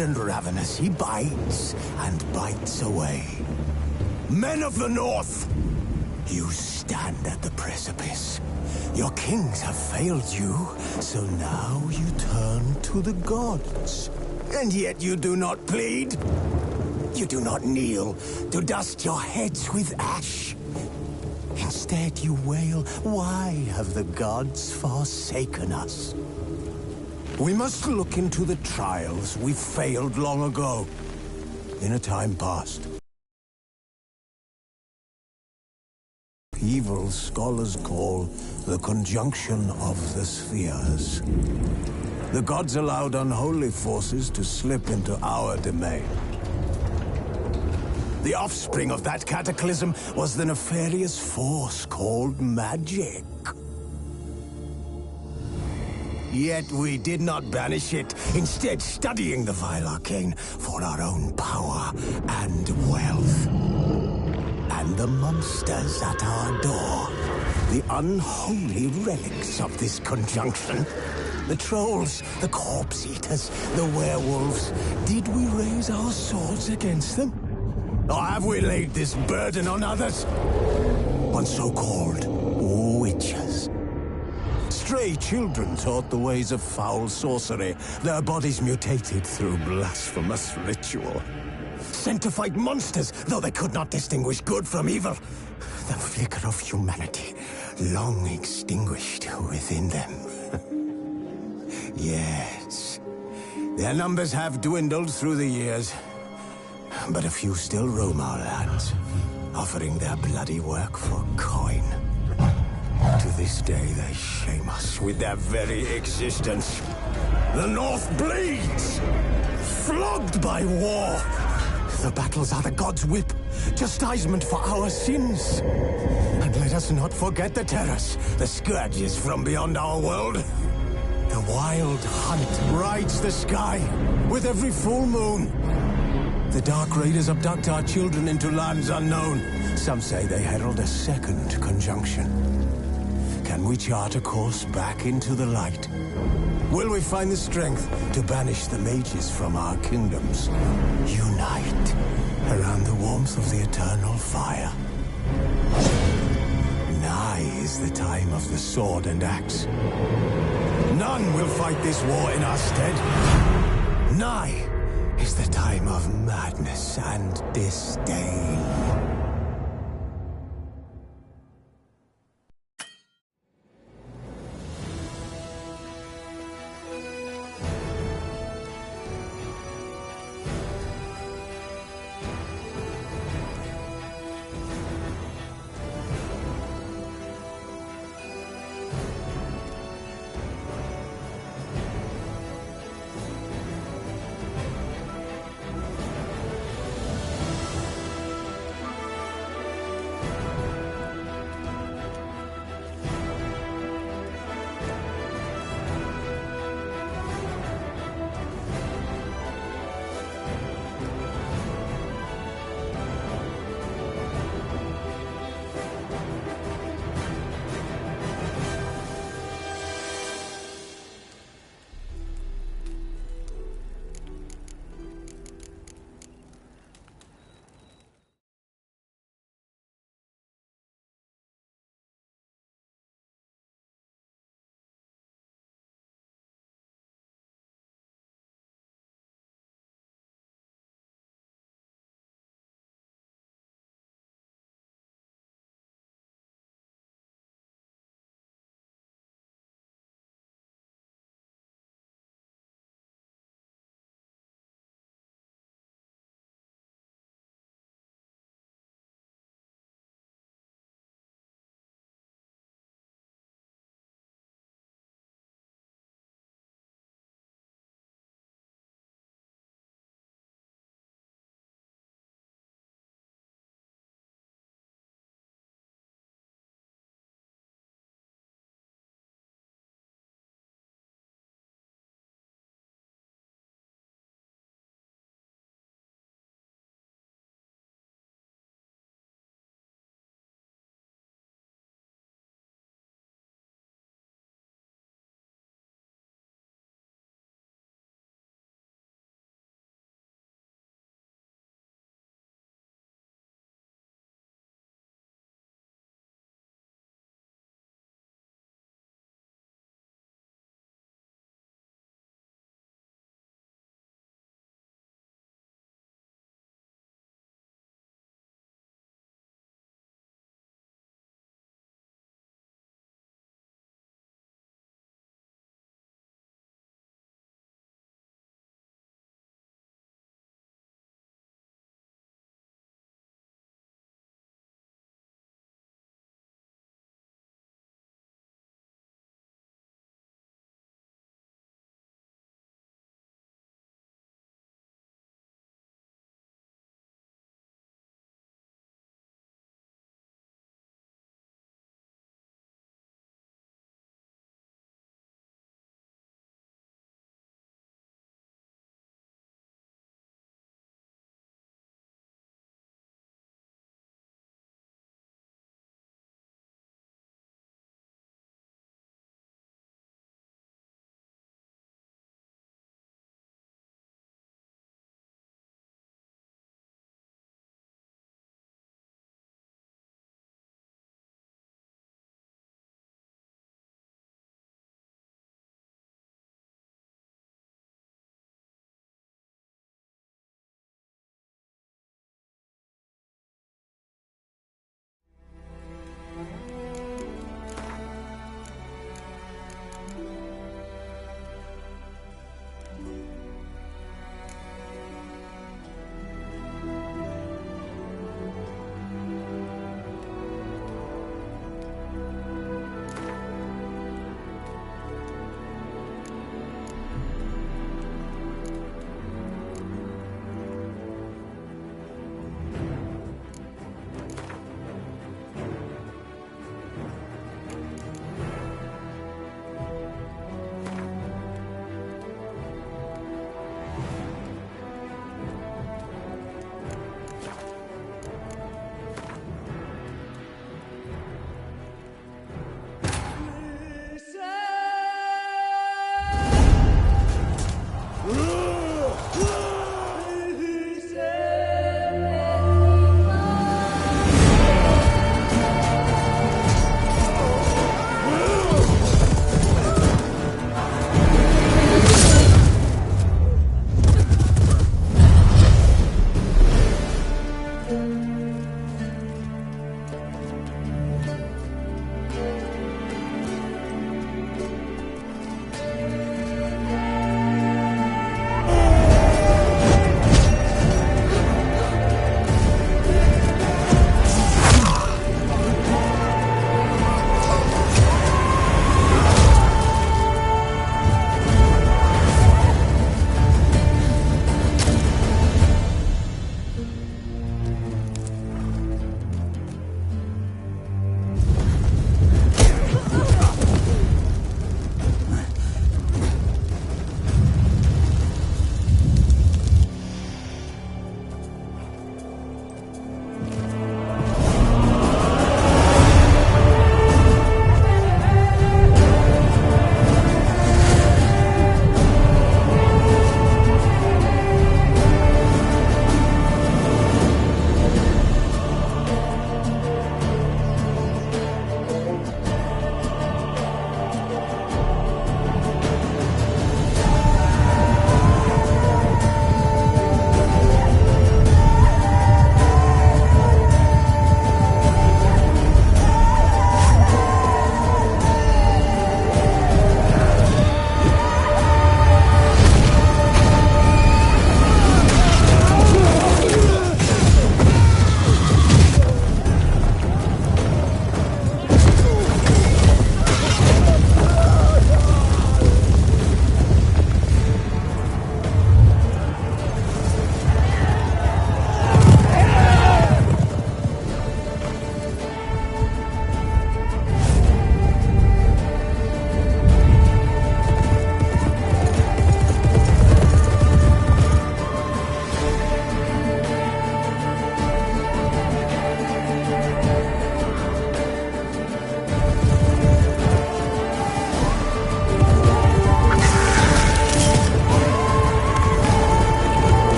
And ravenous, he bites and bites away. Men of the North, you stand at the precipice. Your kings have failed you, so now you turn to the gods. And yet you do not plead. You do not kneel to dust your heads with ash. Instead you wail, why have the gods forsaken us? We must look into the trials we failed long ago, in a time past. Evil scholars call the conjunction of the spheres. The gods allowed unholy forces to slip into our domain. The offspring of that cataclysm was the nefarious force called magic. Yet we did not banish it, instead studying the vile arcane for our own power and wealth. And the monsters at our door, the unholy relics of this conjunction. The trolls, the corpse-eaters, the werewolves. Did we raise our swords against them? Or have we laid this burden on others? On so-called witches. Stray children taught the ways of foul sorcery, their bodies mutated through blasphemous ritual. Sent to fight monsters, though they could not distinguish good from evil. The flicker of humanity, long extinguished within them. Yes, their numbers have dwindled through the years, but a few still roam our lands, offering their bloody work for coin. To this day, they shame us with their very existence. The North bleeds, flogged by war. The battles are the gods' whip, chastisement for our sins. And let us not forget the terrors, the scourges from beyond our world. The wild hunt rides the sky with every full moon. The Dark Raiders abduct our children into lands unknown. Some say they herald a second conjunction. Can we chart a course back into the light? Will we find the strength to banish the mages from our kingdoms? Unite around the warmth of the eternal fire. Nigh is the time of the sword and axe. None will fight this war in our stead. Nigh is the time of madness and disdain.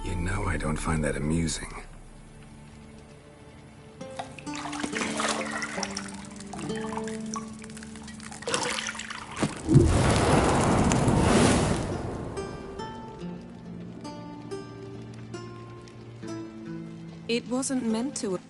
You know I don't find that amusing. It wasn't meant to.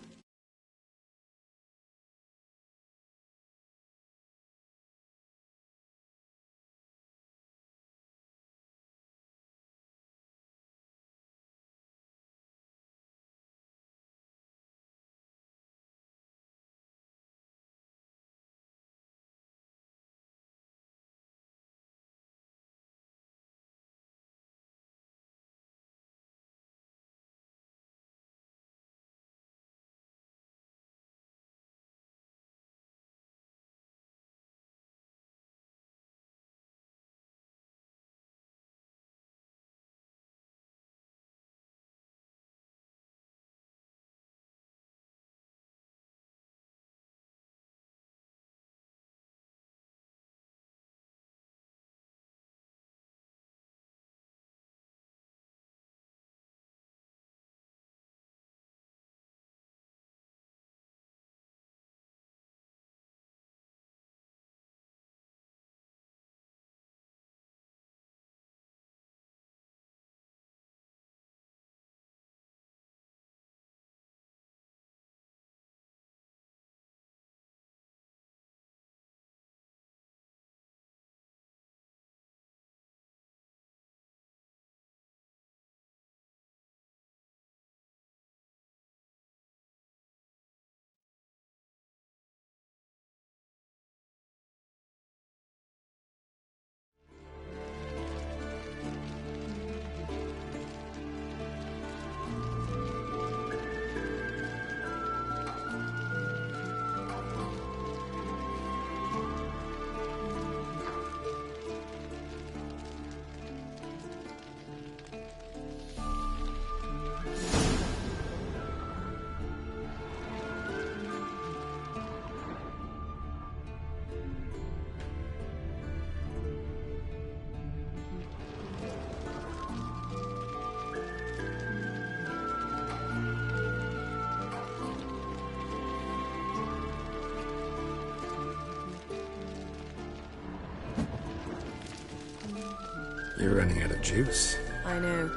You're running out of juice. I know.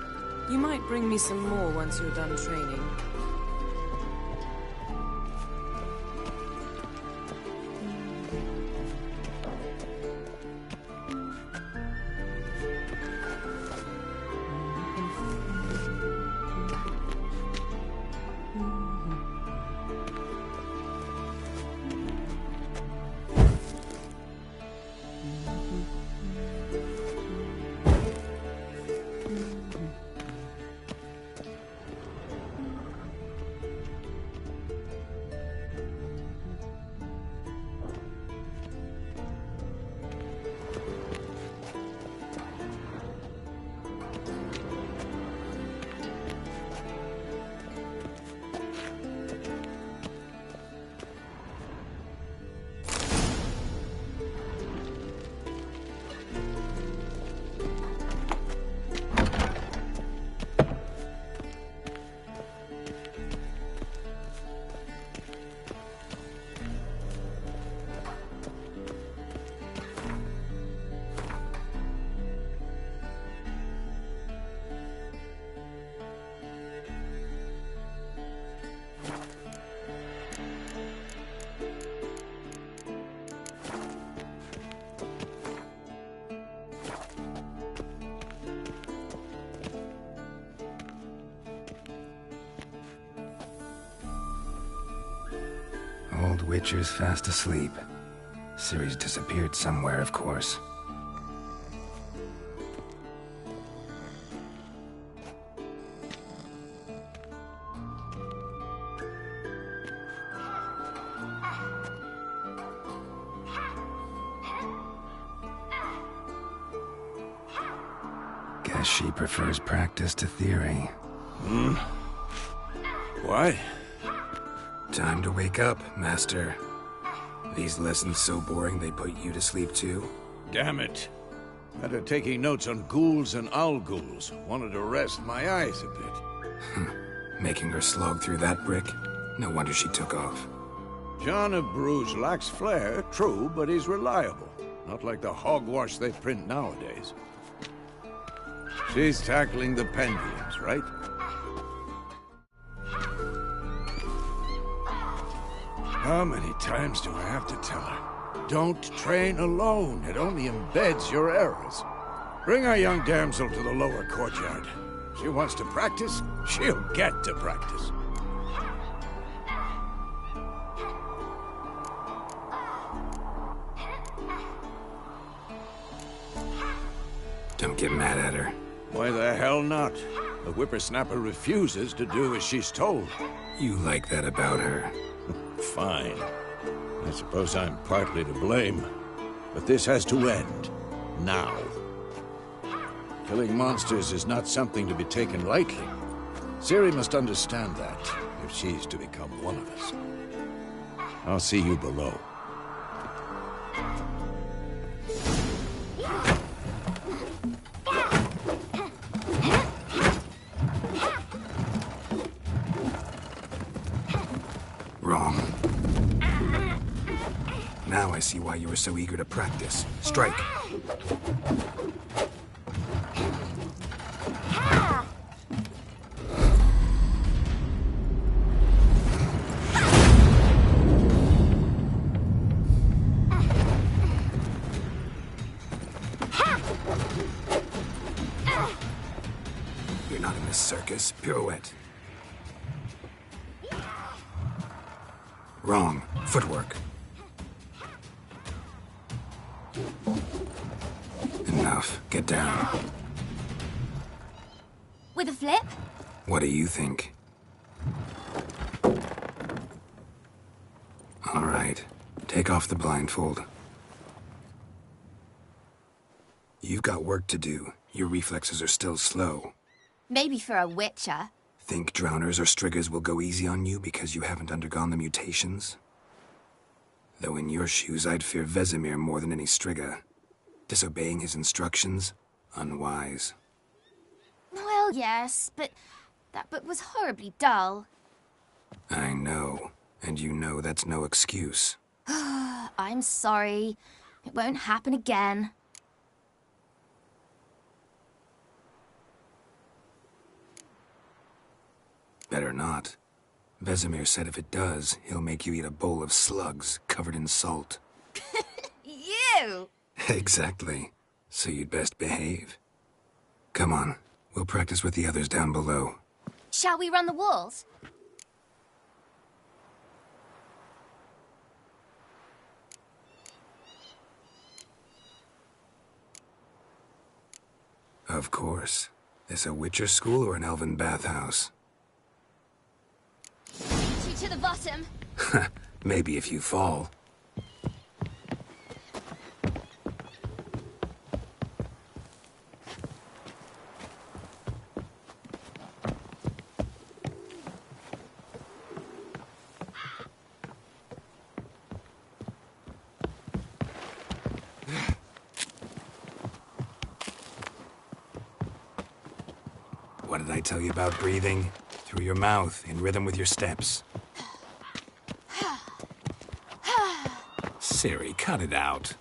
You might bring me some more once you're done training. Old Witcher's fast asleep. Ciri's disappeared somewhere, of course. Guess she prefers practice to theory. Why? Time to wake up, Master. These lessons so boring they put you to sleep too? Damn it. Had her taking notes on ghouls and owl ghouls. Wanted to rest my eyes a bit. Making her slog through that brick? No wonder she took off. John of Bruges lacks flair, true, but he's reliable. Not like the hogwash they print nowadays. She's tackling the pendulums, right? How many times do I have to tell her? Don't train alone. It only embeds your errors. Bring our young damsel to the lower courtyard. She wants to practice, she'll get to practice. Don't get mad at her. Why the hell not? The whippersnapper refuses to do as she's told. You like that about her. Fine. I suppose I'm partly to blame. But this has to end. Now. Killing monsters is not something to be taken lightly. Ciri must understand that, if she's to become one of us. I'll see you below. Wrong. Now I see why you were so eager to practice. Strike. You're not in this circus. Pirouette. Wrong. Footwork. Enough. Get down. With a flip? What do you think? All right. Take off the blindfold. You've got work to do. Your reflexes are still slow. Maybe for a witcher. Think drowners or striggers will go easy on you because you haven't undergone the mutations? Though in your shoes, I'd fear Vesemir more than any strigger. Disobeying his instructions? Unwise. Well, yes, but that book was horribly dull. I know. And you know that's no excuse. I'm sorry. It won't happen again. Better not. Vesemir said if it does, he'll make you eat a bowl of slugs covered in salt. You! Exactly. So you'd best behave. Come on. We'll practice with the others down below. Shall we run the walls? Of course. This a Witcher school or an elven bathhouse? Two to the bottom. Maybe if you fall. What did I tell you about breathing? Through your mouth, in rhythm with your steps. Ciri, cut it out.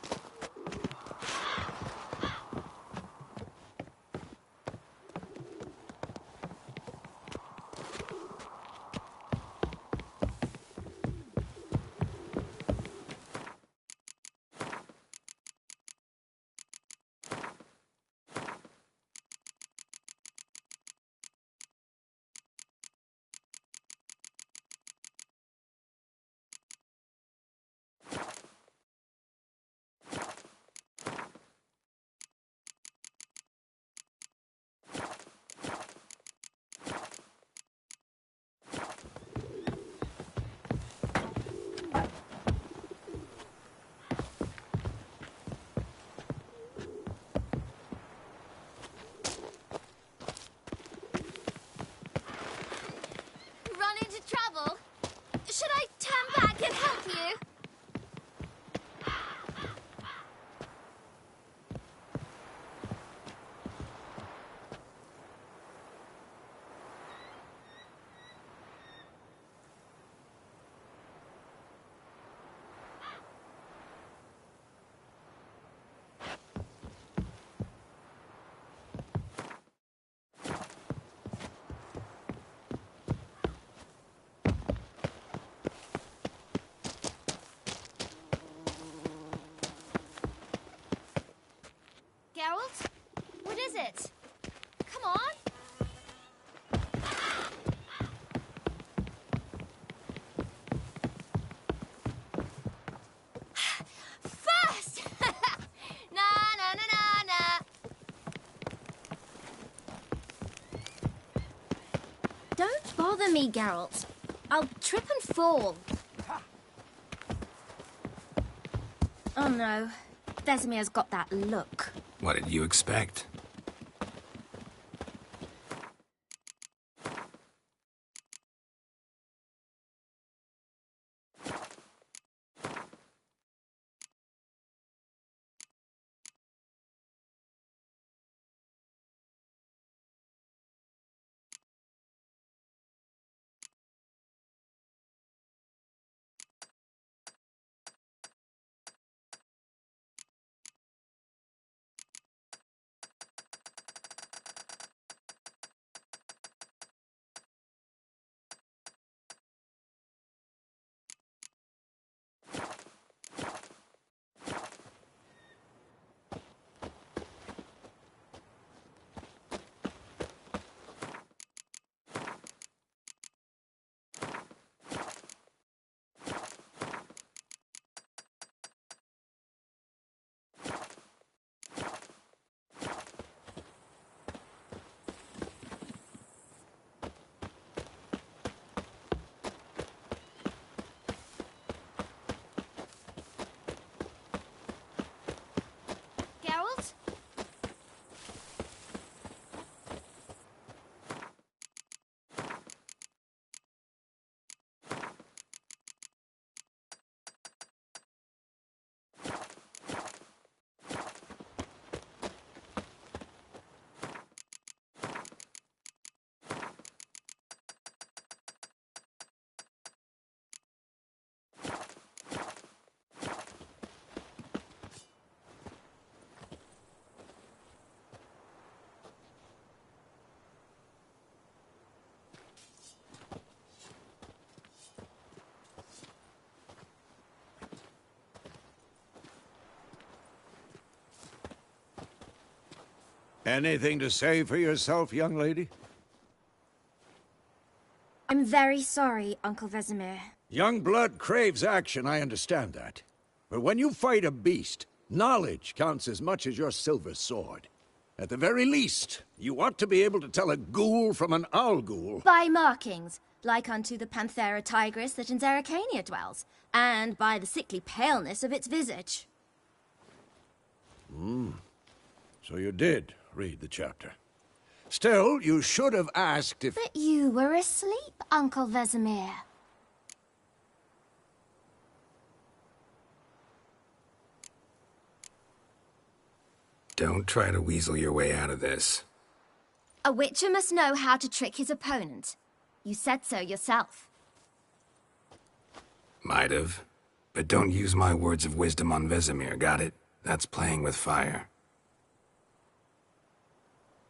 Don't bother me, Geralt. I'll trip and fall. Oh no. Vesemir's got that look. What did you expect? Geralt? Anything to say for yourself, young lady? I'm very sorry, Uncle Vesemir. Young blood craves action, I understand that. But when you fight a beast, knowledge counts as much as your silver sword. At the very least, you ought to be able to tell a ghoul from an owl ghoul. By markings, like unto the Panthera tigris that in Zerrikania dwells, and by the sickly paleness of its visage. So you did read the chapter. Still, you should have asked if... But you were asleep, Uncle Vesemir. Don't try to weasel your way out of this. A witcher must know how to trick his opponent. You said so yourself. Might have. But don't use my words of wisdom on Vesemir, got it? That's playing with fire.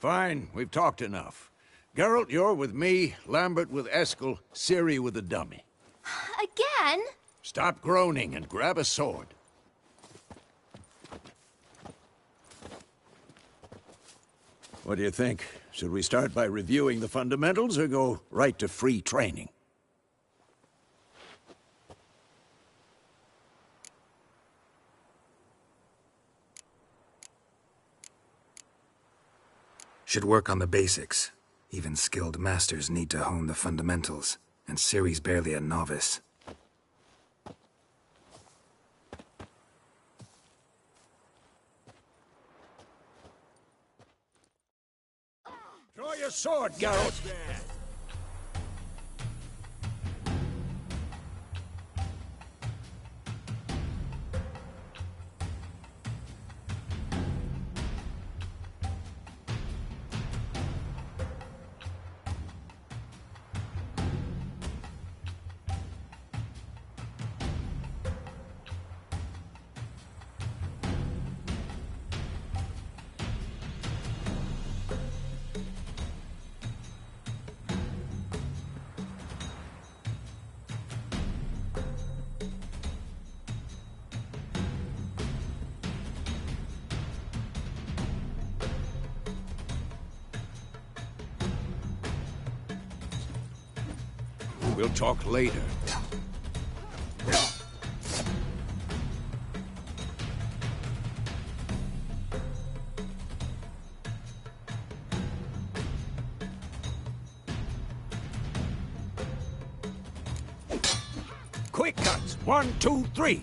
Fine, we've talked enough. Geralt, you're with me, Lambert with Eskel, Ciri with the dummy. Again? Stop groaning and grab a sword. What do you think? Should we start by reviewing the fundamentals or go right to free training? Should work on the basics. Even skilled masters need to hone the fundamentals, and Ciri's barely a novice. Draw your sword, Geralt! We'll talk later. quick cuts. 1, 2, 3.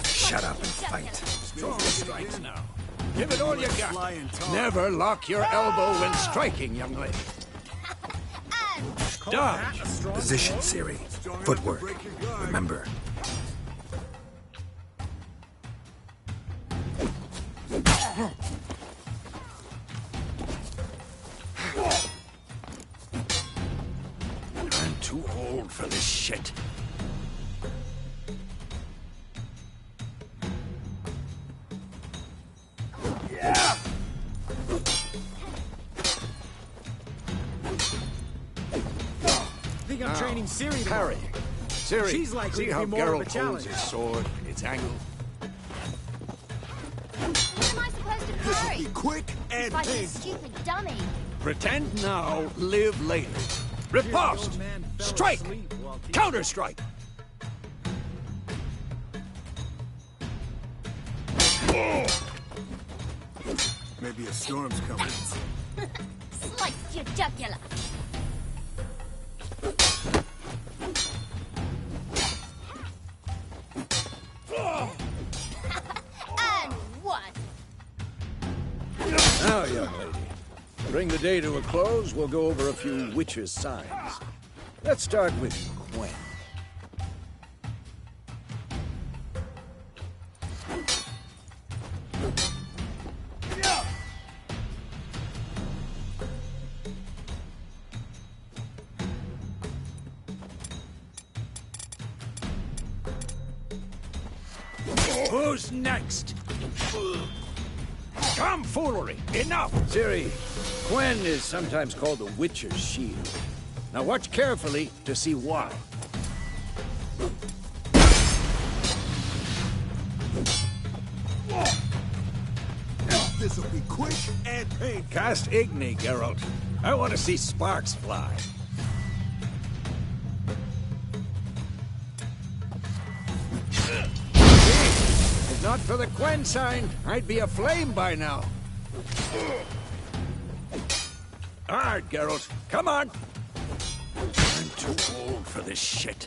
Shut up and fight. Strong strikes now. Give it all you got. Never lock your elbow when striking, young lady. Dodge. Position, Siri. Footwork. Remember. I'm too old for this shit. I think I'm training Siri to Parry. Siri, She's likely see to how be more of a Geralt holds challenge. his sword, its angle. What am I supposed to parry? Quick and Like a stupid dummy. Pretend now, live later. Riposte! Old man fell Strike! asleep while he- Counter-strike! Maybe a storm's coming. Slice your jugular. And one. Now, young lady, to bring the day to a close, we'll go over a few witches' signs. Let's start with Gwen. Who's next? Tomfoolery! Enough! Ciri, Gwen is sometimes called the Witcher's Shield. Now watch carefully to see why. This'll be quick and painful. Cast Igni, Geralt. I want to see sparks fly. If not for the Gwen sign, I'd be aflame by now. Hard, Geralt. Come on. I'm too old for this shit.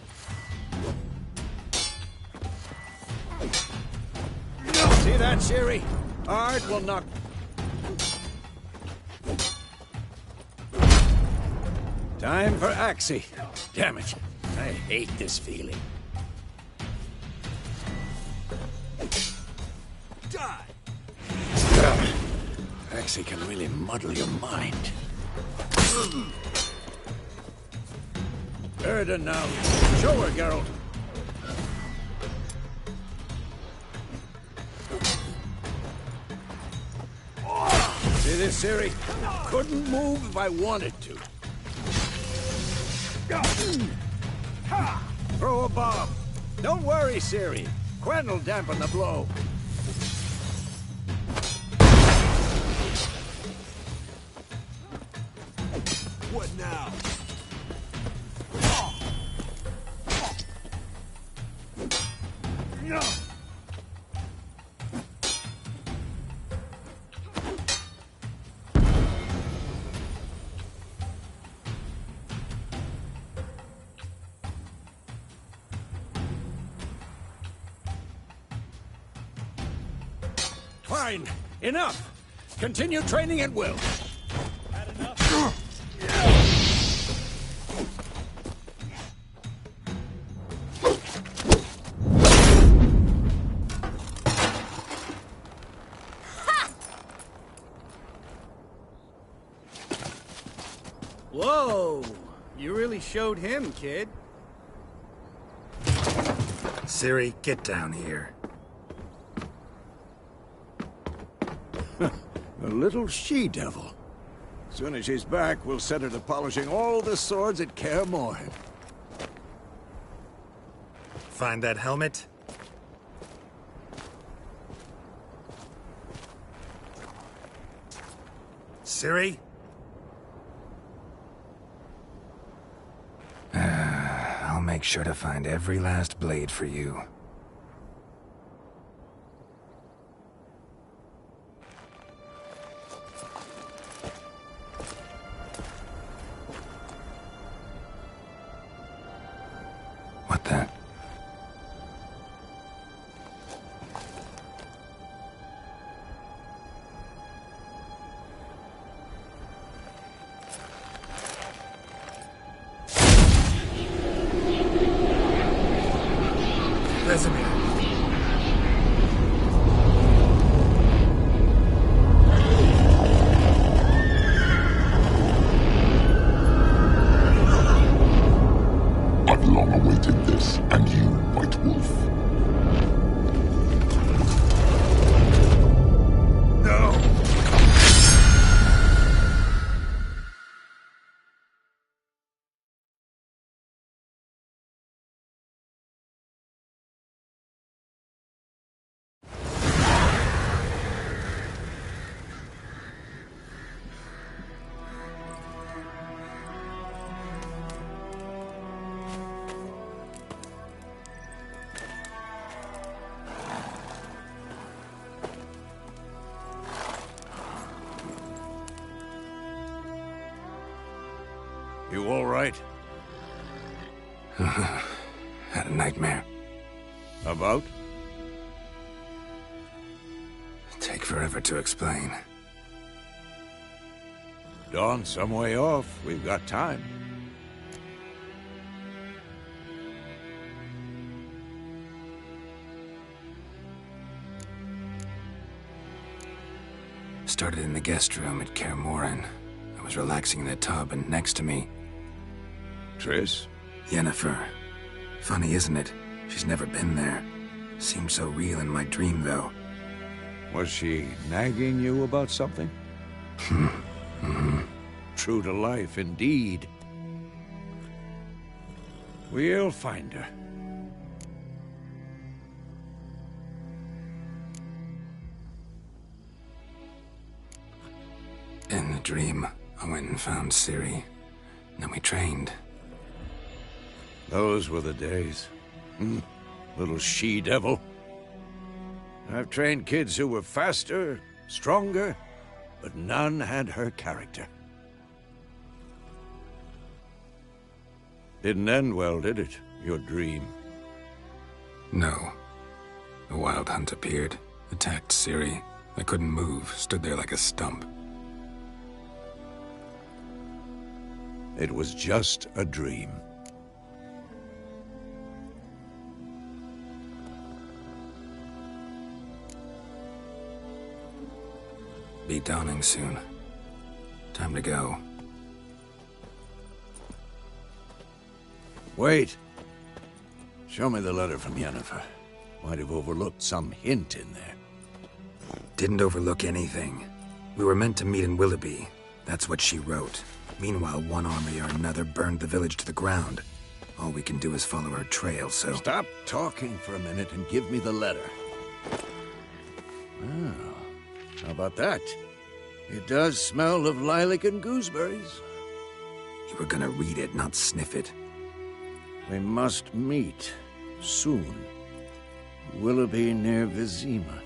See that, Ciri? Art will knock. Time for Axie. Damn it. I hate this feeling. Die! Axie can really muddle your mind. Erda now. Show her, Geralt. See this, Ciri? Couldn't move if I wanted to. Throw a bomb. Don't worry, Ciri. Gwen will dampen the blow. What now? Fine. Enough. Continue training at will. Whoa! You really showed him, kid. Siri, get down here. A little she-devil. Soon as she's back, we'll set her to polishing all the swords at Kaer Morhen. Find that helmet? Siri? I'll make sure to find every last blade for you. You all right? Had a nightmare. About? Take forever to explain. Dawn's some way off. We've got time. Started in the guest room at Kaer Morhen. I was relaxing in the tub, and next to me, Triss? Yennefer. Funny, isn't it? She's never been there. Seemed so real in my dream, though. Was she nagging you about something? True to life, indeed. We'll find her. In the dream, I went and found Ciri. Then we trained. Those were the days. Little she-devil. I've trained kids who were faster, stronger, but none had her character. Didn't end well, did it? Your dream? No. A wild hunt appeared, attacked Ciri. I couldn't move, stood there like a stump. It was just a dream. Be dawning soon. Time to go. Wait. Show me the letter from Yennefer. Might have overlooked some hint in there. Didn't overlook anything. We were meant to meet in Willoughby. That's what she wrote. Meanwhile, one army or another burned the village to the ground. All we can do is follow her trail, so... Stop talking for a minute and give me the letter. Oh, how about that? It does smell of lilac and gooseberries. You were gonna read it, not sniff it. We must meet soon. Willoughby near Vizima.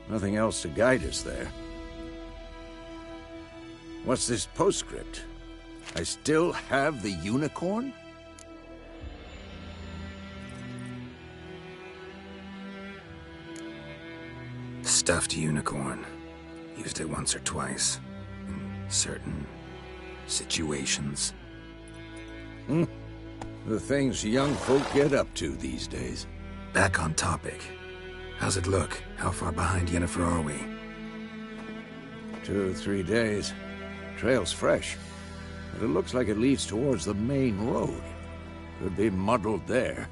Nothing else to guide us there. What's this postscript? I still have the unicorn? Stuffed unicorn. Used it once or twice. In certain situations. The things young folk get up to these days. Back on topic. How's it look? How far behind Yennefer are we? 2 or 3 days. Trail's fresh, but it looks like it leads towards the main road. Could be muddled there.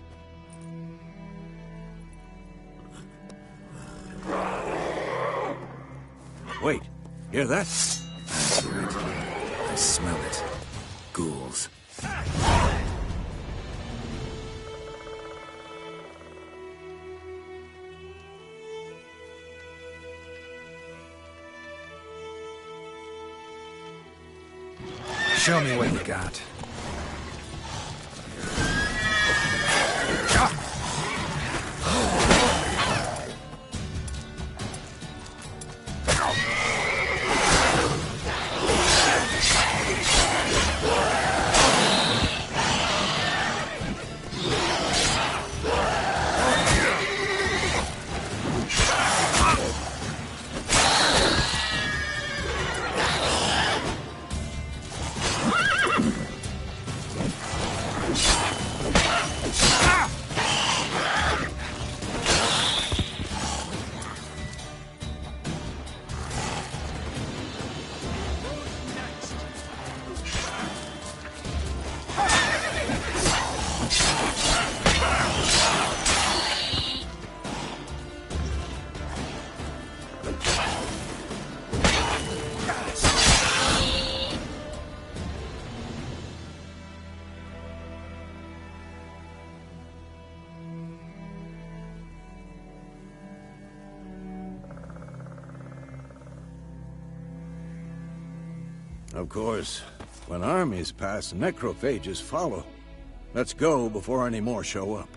Wait, hear that? I hear it. I smell it. Ghouls. Show me what you got. Of course, when armies pass, necrophages follow. Let's go before any more show up.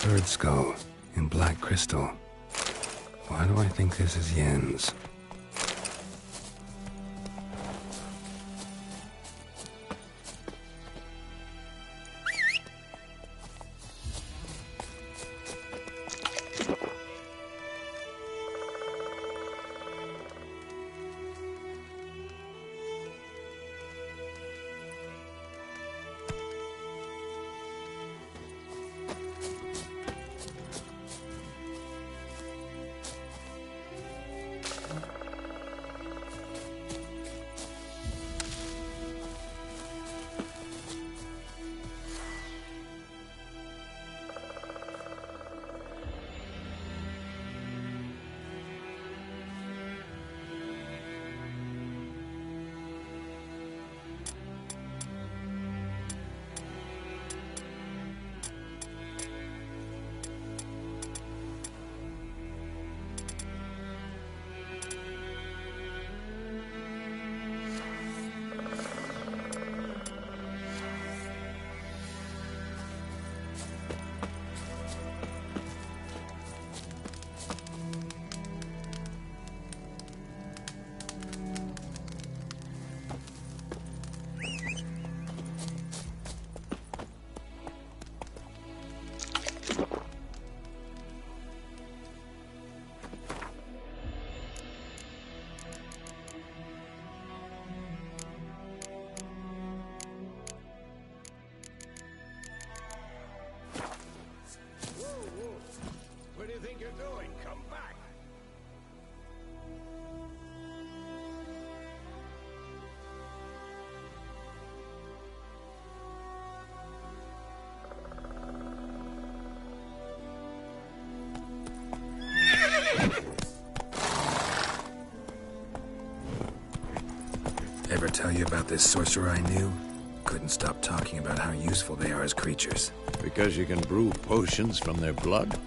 Bird skull in black crystal. Why do I think this is Yen's? What do you think you're doing? Come back! Ever tell you about this sorcerer I knew? Couldn't and stop talking about how useful they are as creatures. Because you can brew potions from their blood?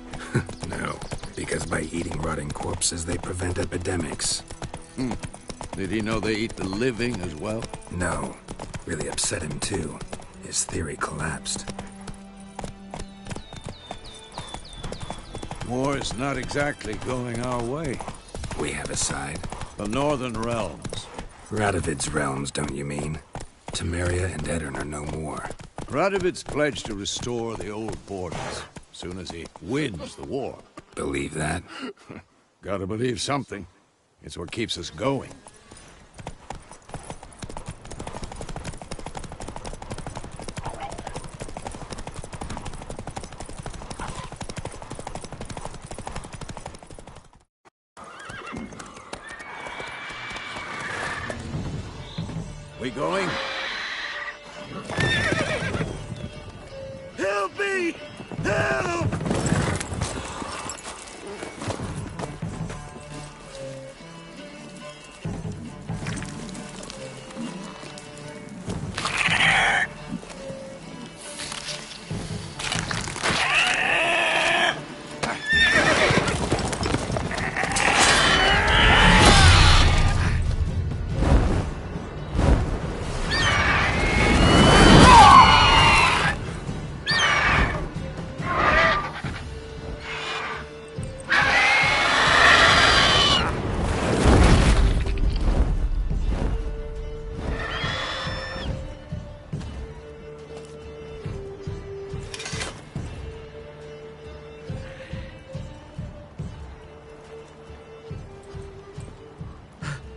No, because by eating rotting corpses, they prevent epidemics. Did he know they eat the living as well? No. Really upset him, too. His theory collapsed. War's not exactly going our way. We have a side. The Northern Realms. Radovid's realms, don't you mean? Temeria and Edirn are no more. Radovid's pledged to restore the old borders, as soon as he wins the war. Believe that? Gotta believe something. It's what keeps us going. We going? Help me! Help!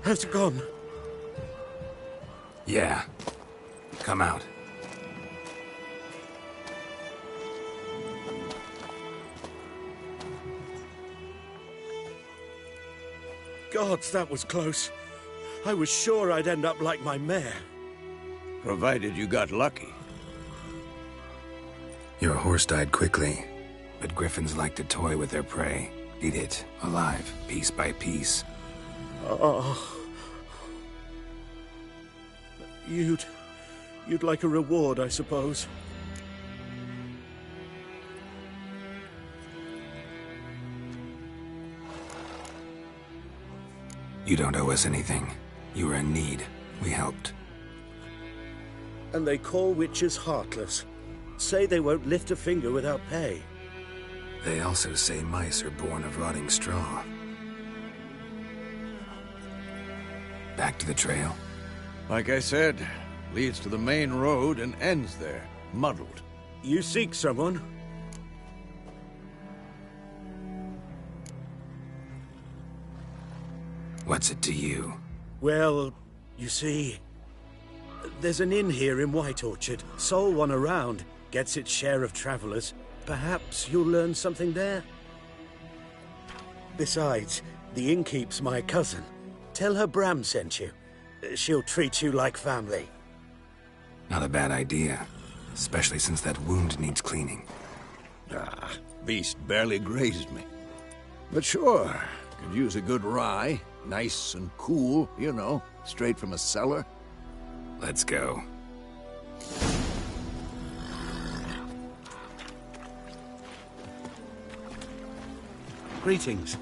Has it gone? Yeah. Come out. Gods, that was close. I was sure I'd end up like my mare. Provided you got lucky. Your horse died quickly, but griffins like to toy with their prey. Eat it, alive, piece by piece. Oh. You'd like a reward, I suppose. You don't owe us anything. You were in need. We helped. And they call witches heartless. Say they won't lift a finger without pay. They also say mice are born of rotting straw. Back to the trail? Like I said, leads to the main road and ends there, muddled. You seek someone? What's it to you? Well, you see, there's an inn here in White Orchard. Sole one around, gets its share of travelers. Perhaps you'll learn something there? Besides, the innkeep's my cousin. Tell her Bram sent you. She'll treat you like family. Not a bad idea. Especially since that wound needs cleaning. Beast barely grazed me. But sure, could use a good rye. Nice and cool, you know, straight from a cellar. Let's go. Greetings.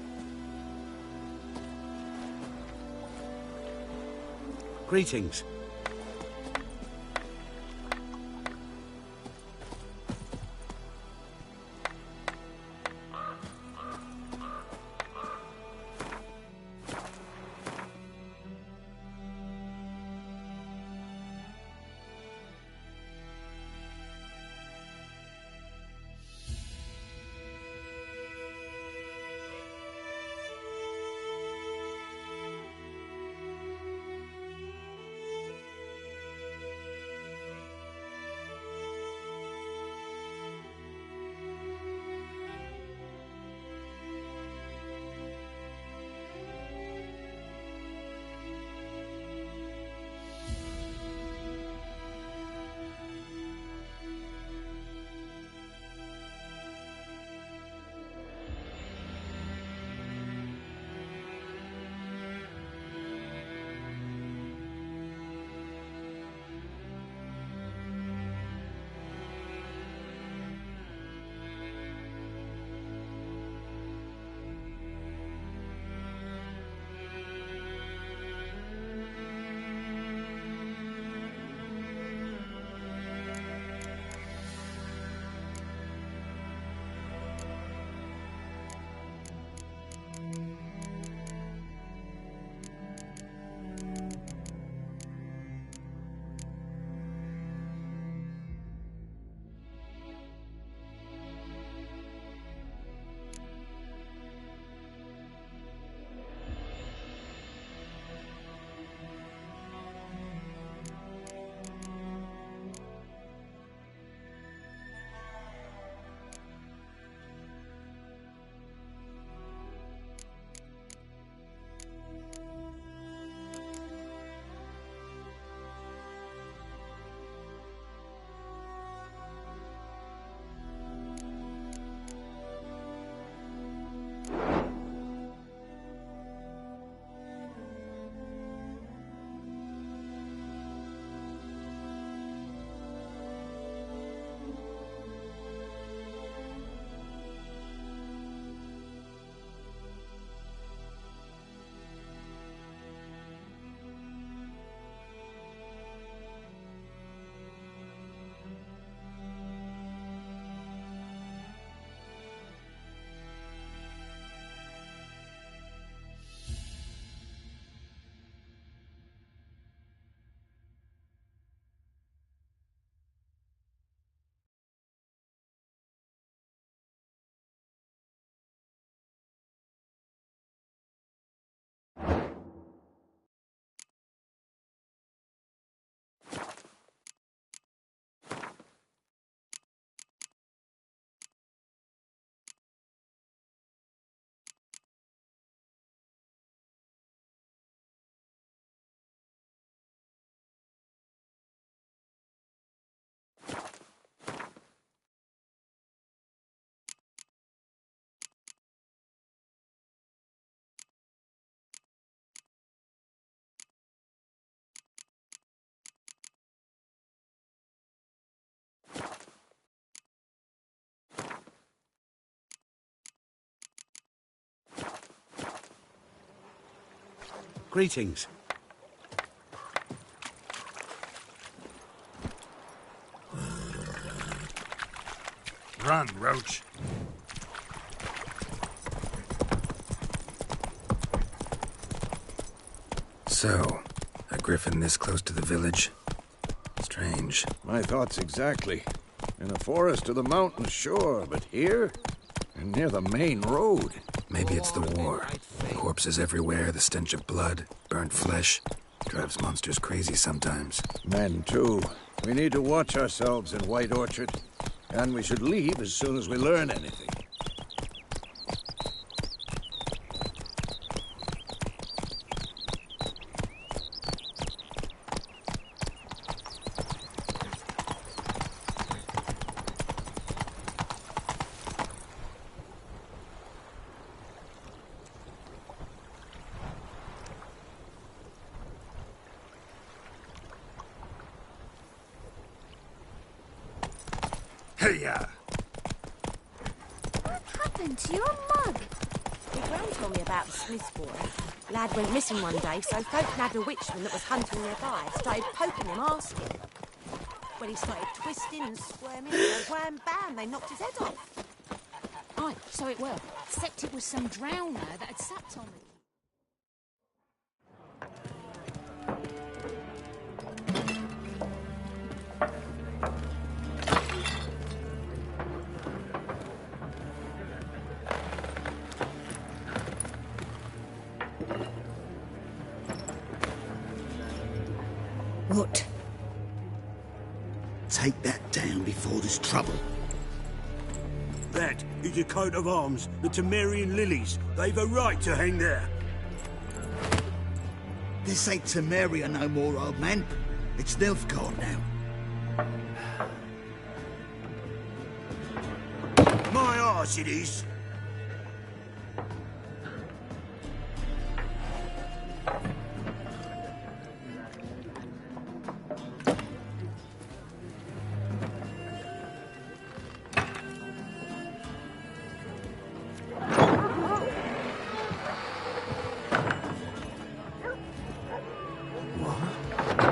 Greetings. Greetings. Run, Roach. So, a griffin this close to the village? Strange. My thoughts exactly. In a forest or the mountains, sure, but here? And near the main road. Maybe it's the war. Corpses everywhere, the stench of blood, burnt flesh. Drives monsters crazy sometimes. Men, too. We need to watch ourselves in White Orchard. And we should leave as soon as we learn anything. Hey-ya! What happened to your mug? My gran told me about the Smith boy. Lad went missing one day, so folk nabbed a witchman that was hunting nearby. Started poking him, asking. When he started twisting and squirming, so wham bam, they knocked his head off. Aye, so it were. Except it was some drowner that had sapped on it. What? Take that down before there's trouble. That is a coat of arms, the Temerian lilies. They've a right to hang there. This ain't Temeria no more, old man. It's Nilfgaard now. My arse it is.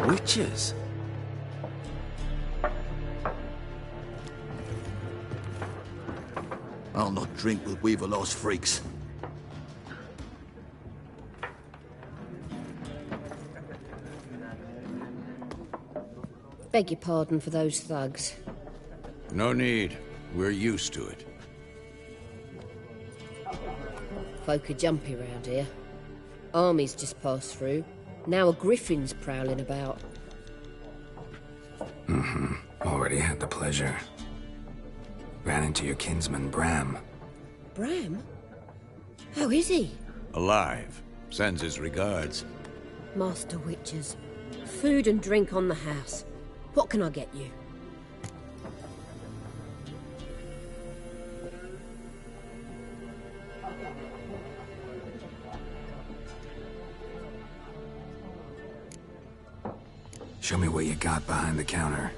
Witches? I'll not drink with Weaverlost freaks. Beg your pardon for those thugs. No need. We're used to it. Folk are jumpy round here. Armies just passed through. Now a griffin's prowling about. Already had the pleasure. Ran into your kinsman, Bram. Bram? How is he? Alive. Sends his regards. Master Witches. Food and drink on the house. What can I get you? Show me what you got behind the counter.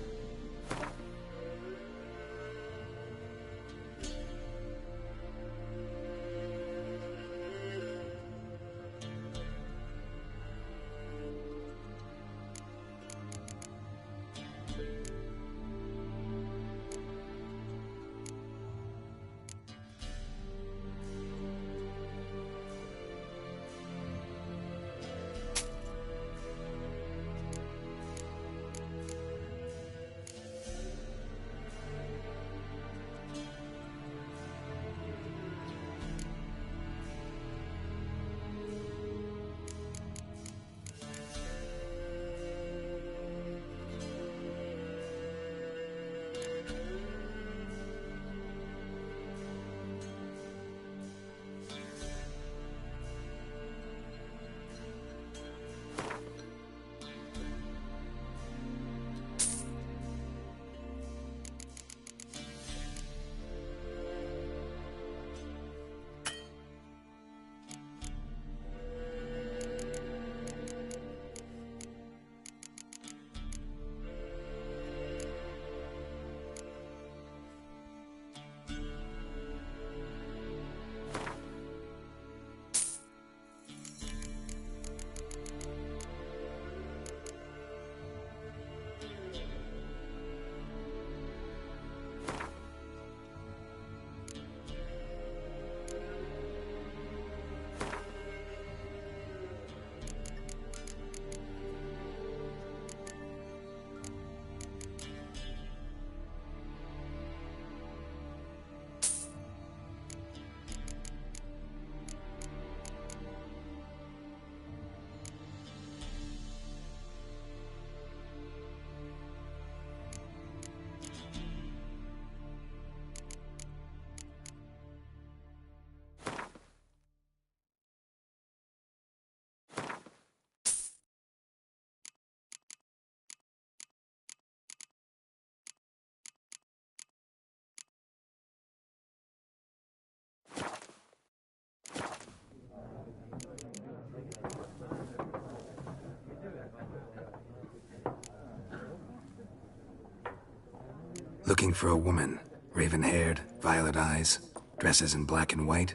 Looking for a woman. Raven-haired, violet eyes, dresses in black and white.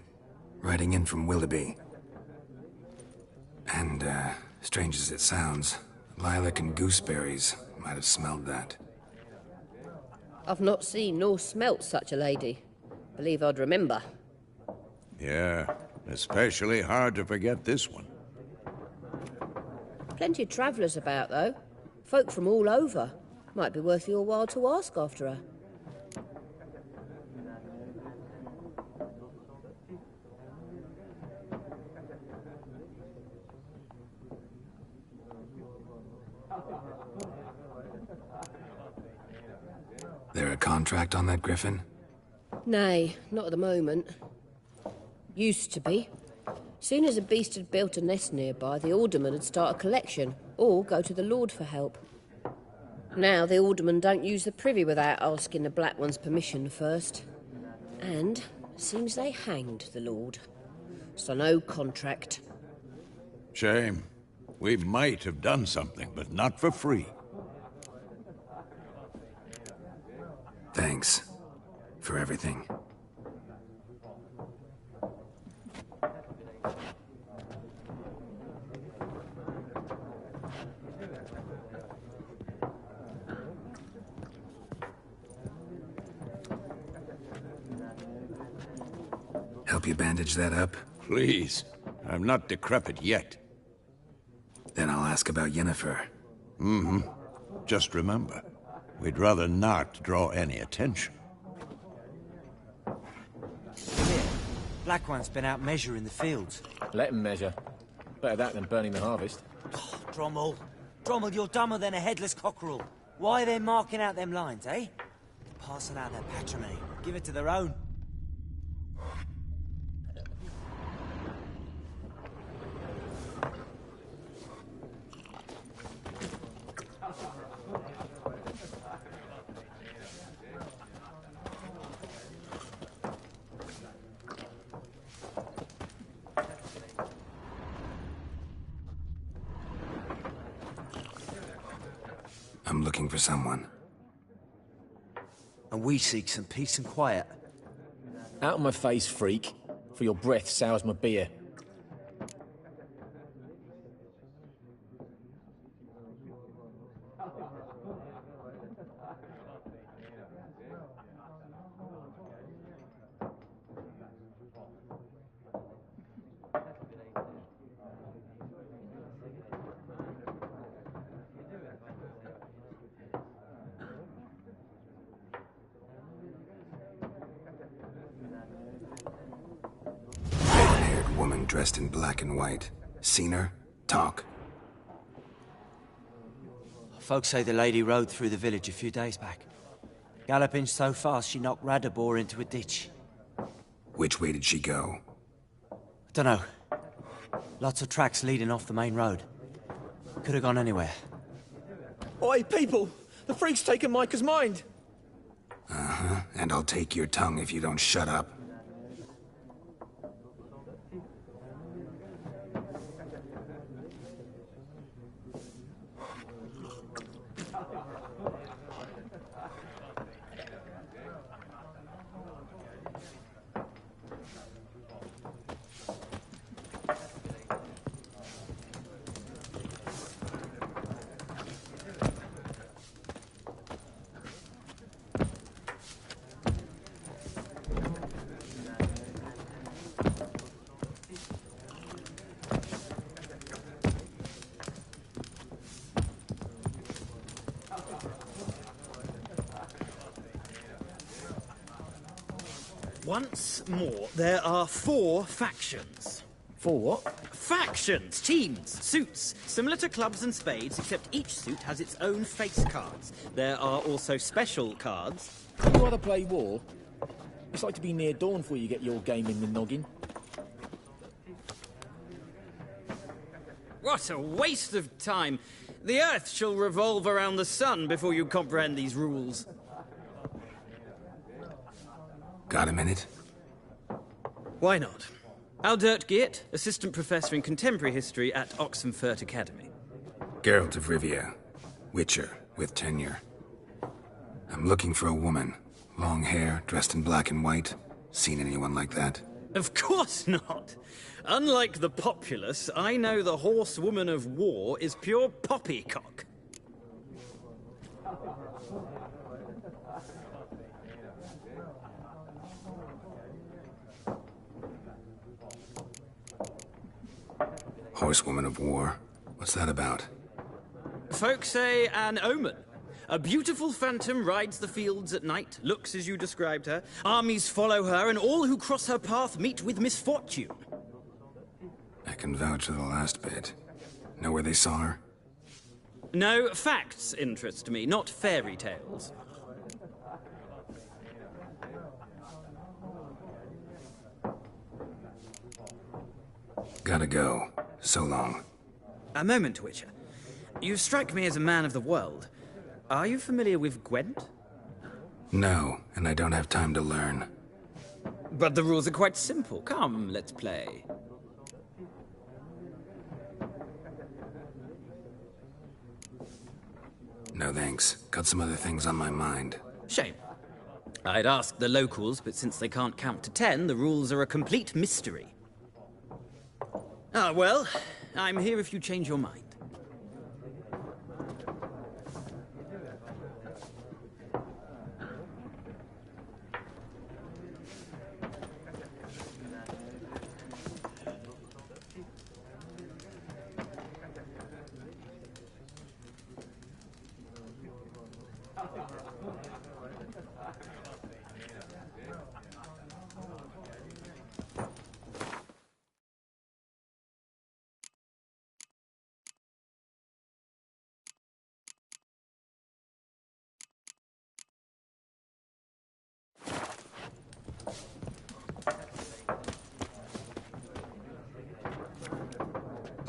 Riding in from Willoughby. And, strange as it sounds, lilac and gooseberries might have smelled that. I've not seen nor smelt such a lady. Believe I'd remember. Yeah, especially hard to forget this one. Plenty of travellers about, though. Folk from all over. Might be worth your while to ask after her. There a contract on that griffin? Nay, not at the moment. Used to be. Soon as a beast had built a nest nearby, the alderman would start a collection, or go to the Lord for help. Now the aldermen don't use the privy without asking the Black One's permission first. And seems they hanged the Lord. So no contract. Shame. We might have done something, but not for free. Thanks. For everything. Help you bandage that up? Please. I'm not decrepit yet. Then I'll ask about Yennefer. Mm-hmm. Just remember, we'd rather not draw any attention. Here, Black One's been out measuring the fields. Let him measure. Better that than burning the harvest. Oh, Drommel. Drommel, you're dumber than a headless cockerel. Why are they marking out them lines, eh? Passing out their patrimony. Give it to their own. I'm looking for someone. And we seek some peace and quiet. Out of my face, freak. For your breath sours my beer. Woman dressed in black and white. Seen her? Talk. Folks say the lady rode through the village a few days back. Galloping so fast she knocked Radabor into a ditch. Which way did she go? Dunno. Lots of tracks leading off the main road. Could have gone anywhere. Oi, people! The freak's taken Micah's mind! Uh-huh. And I'll take your tongue if you don't shut up. Once more, there are 4 factions. 4 what? Factions, teams, suits, similar to clubs and spades, except each suit has its own face cards. There are also special cards. Do you rather play war? It's like to be near dawn before you get your game in the noggin. What a waste of time! The Earth shall revolve around the sun before you comprehend these rules. Got a minute? Why not? Aldert Geert, Assistant Professor in Contemporary History at Oxenfurt Academy. Geralt of Rivia. Witcher, with tenure. I'm looking for a woman. Long hair, dressed in black and white. Seen anyone like that? Of course not. Unlike the populace, I know the horsewoman of war is pure poppycock. Horsewoman of war? What's that about? Folks say an omen. A beautiful phantom rides the fields at night, looks as you described her. Armies follow her, and all who cross her path meet with misfortune. I can vouch for the last bit. Know where they saw her? No, facts interest me, not fairy tales. Gotta go. So long. A moment, Witcher. You strike me as a man of the world. Are you familiar with Gwent? No, and I don't have time to learn. But the rules are quite simple. Come, let's play. No thanks. Got some other things on my mind. Shame. I'd ask the locals, but since they can't count to 10, the rules are a complete mystery. Ah, well, I'm here if you change your mind.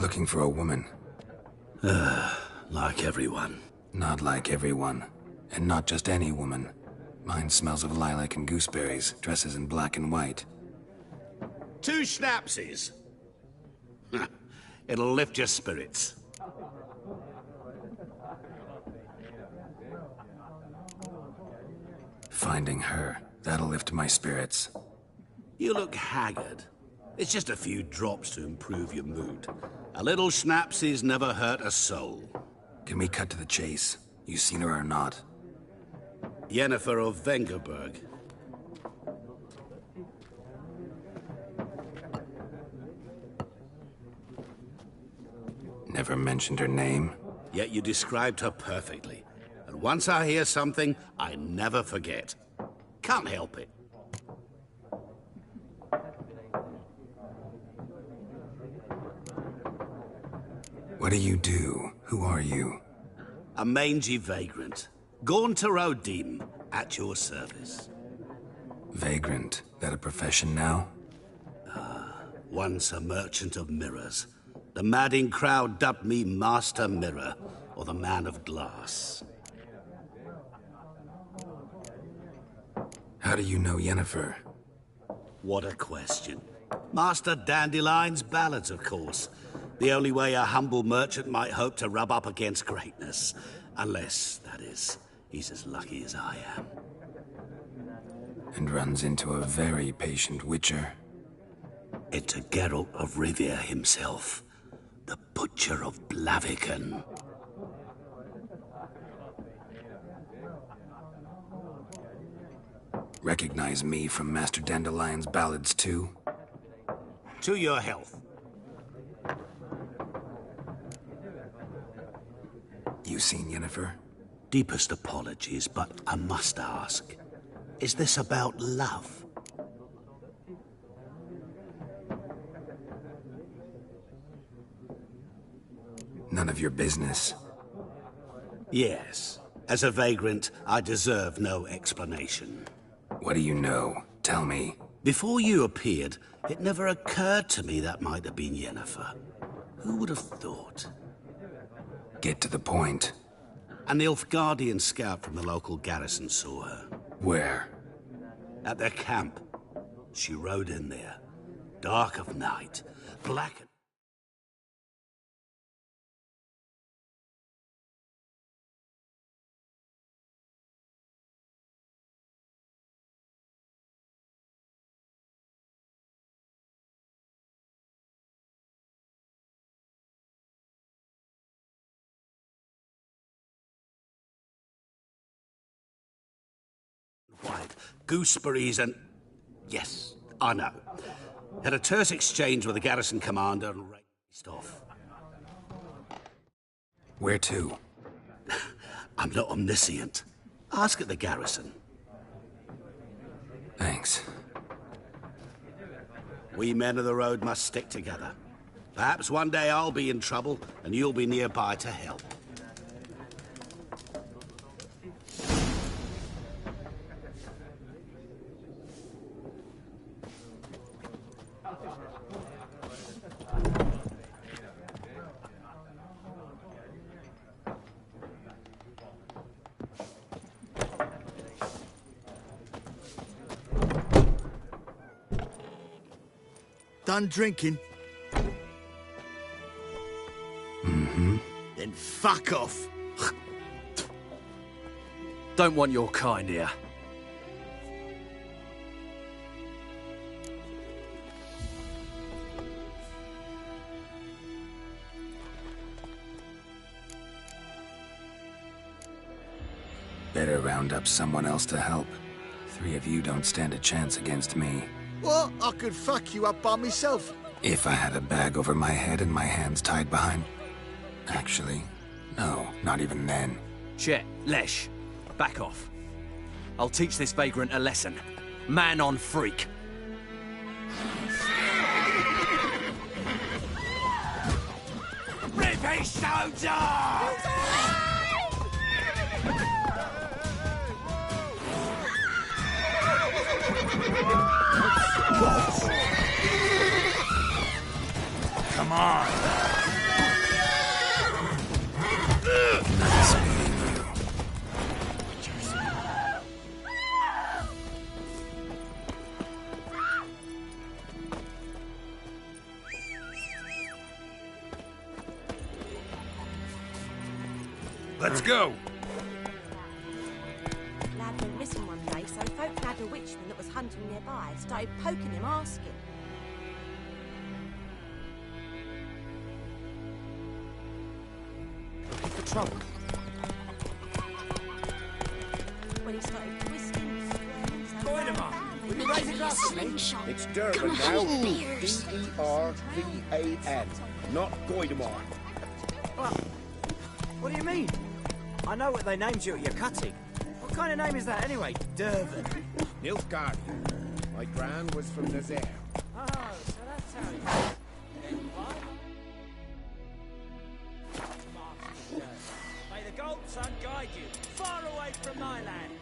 Looking for a woman. Like everyone. Not like everyone. And not just any woman. Mine smells of lilac and gooseberries, dresses in black and white. 2 schnapsies. It'll lift your spirits. Finding her, that'll lift my spirits. You look haggard. It's just a few drops to improve your mood. A little schnapsies never hurt a soul. Can we cut to the chase? You seen her or not? Yennefer of Vengerberg. Never mentioned her name? Yet you described her perfectly. And once I hear something, I never forget. Can't help it. What do you do? Who are you? A mangy vagrant. Gone to Rodim, at your service. Vagrant. That a profession now? Once a merchant of mirrors. The madding crowd dubbed me Master Mirror, or the Man of Glass. How do you know Yennefer? What a question. Master Dandelion's ballads, of course. The only way a humble merchant might hope to rub up against greatness. Unless, that is, he's as lucky as I am. And runs into a very patient witcher. It's a Geralt of Rivia himself. The Butcher of Blaviken. Recognize me from Master Dandelion's ballads, too? To your health. You seen Yennefer? Deepest apologies, but I must ask. Is this about love? None of your business. Yes. As a vagrant, I deserve no explanation. What do you know? Tell me. Before you appeared, it never occurred to me that might have been Yennefer. Who would have thought? Get to the point. An Nilfgaardian scout from the local garrison saw her. Where? At their camp. She rode in there. Dark of night. Black gooseberries and... Yes, I know. Had a terse exchange with the garrison commander and raced off. Where to? I'm not omniscient. Ask at the garrison. Thanks. We men of the road must stick together. Perhaps one day I'll be in trouble and you'll be nearby to help. Done drinking? Mm-hmm. Then fuck off. Don't want your kind here. Better round up someone else to help. 3 of you don't stand a chance against me. What? I could fuck you up by myself. If I had a bag over my head and my hands tied behind... Actually, no, not even then. Chet, Lesh, back off. I'll teach this vagrant a lesson. Man on freak. Rip his soldier! Come on! Nice meeting you. Let's go! Lad went missing one day, so folk nabbed a witchman that was hunting nearby. Started poking him, asking. Looking for trouble. When he started twisting, Will you raise a glass for me? It's Durban now. D-E-R-V-A-N, not Goidemar. What do you mean? I know what they named you at your cutting. What kind of name is that anyway? Durban. Nilfgaard. My gran was from Nazaire. Oh, so that's how you... May the gold sun guide you, far away from my land.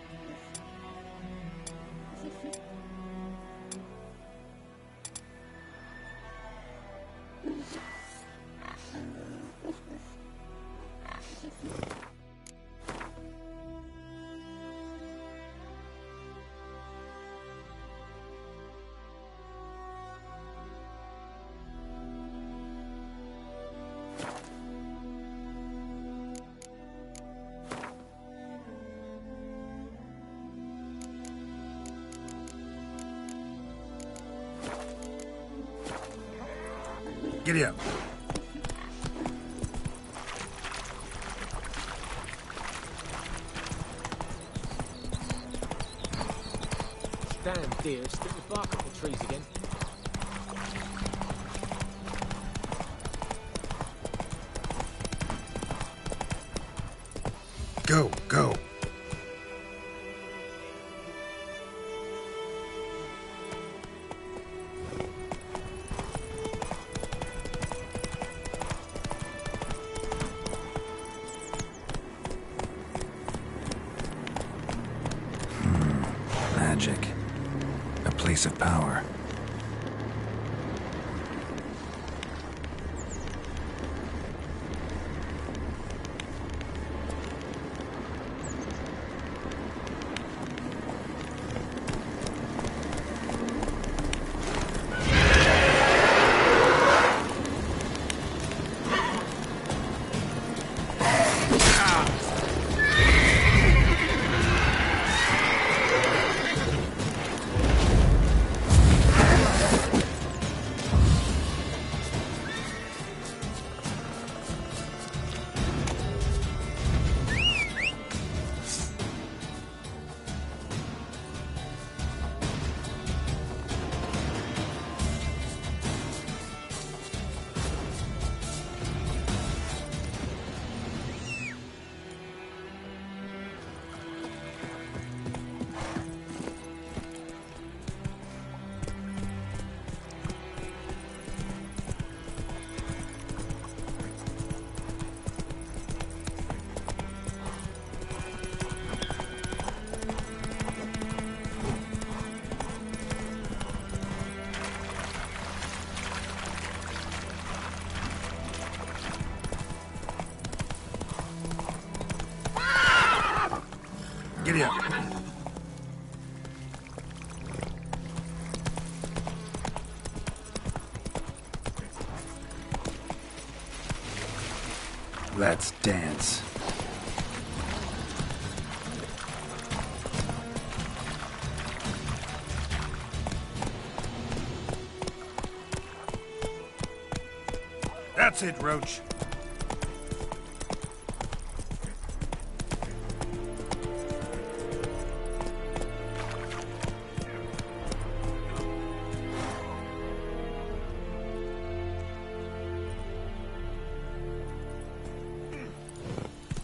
Giddy up. Damn deer, stick the bark up the trees again. Go, go. Magic. A place of power. Let's dance. That's it, Roach.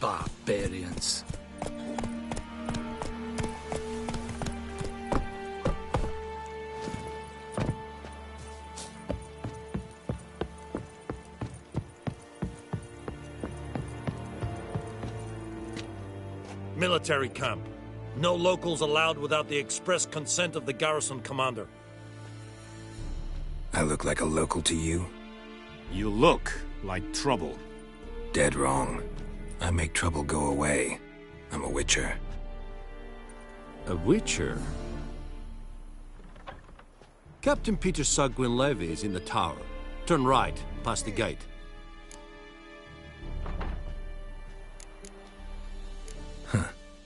Barbarians. Military camp. No locals allowed without the express consent of the garrison commander. I look like a local to you? You look like trouble. Dead wrong. I make trouble go away. I'm a witcher. A witcher? Captain Peter Sagwin Levy is in the tower. Turn right, past the gate.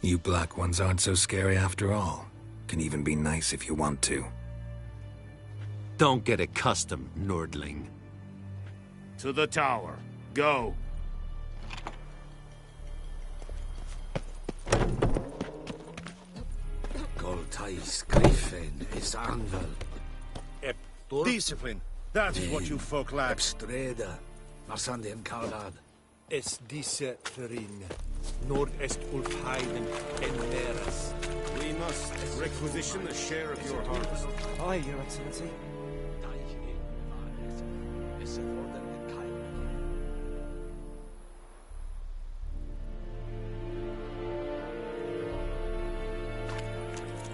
You black ones aren't so scary after all. Can even be nice if you want to. Don't get accustomed, Nordling. To the tower. Go. Goltais Griffin is Anvil. Discipline. That's what you folk lack. Streda. Marsandian Kaldad. Es diese Ferin. Nord-Est Ulfheiden and Neras. We must requisition a share of your harvest. Aye, Your Excellency.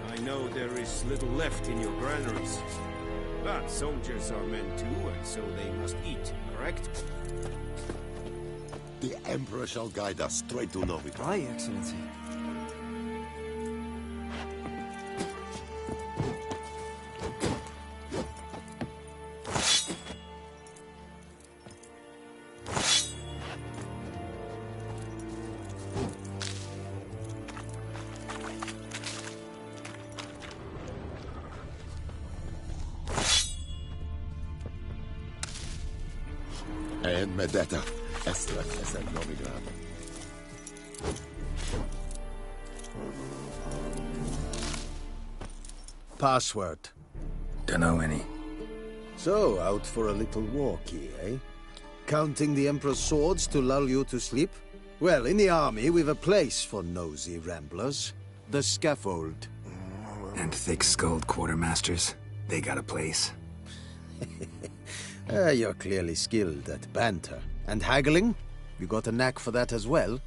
I know there is little left in your granaries. But soldiers are men too, and so they must eat, correct? The Emperor shall guide us straight to Novigrad. Aye, Excellency. And Medetta, Estra, Novigrad. Password. Dunno any. So, out for a little walkie, eh? Counting the Emperor's swords to lull you to sleep? Well, in the army, we've a place for nosy ramblers. The scaffold. And thick-skulled quartermasters. They got a place. You're clearly skilled at banter. And haggling? You got a knack for that as well?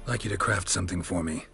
Like you to craft something for me.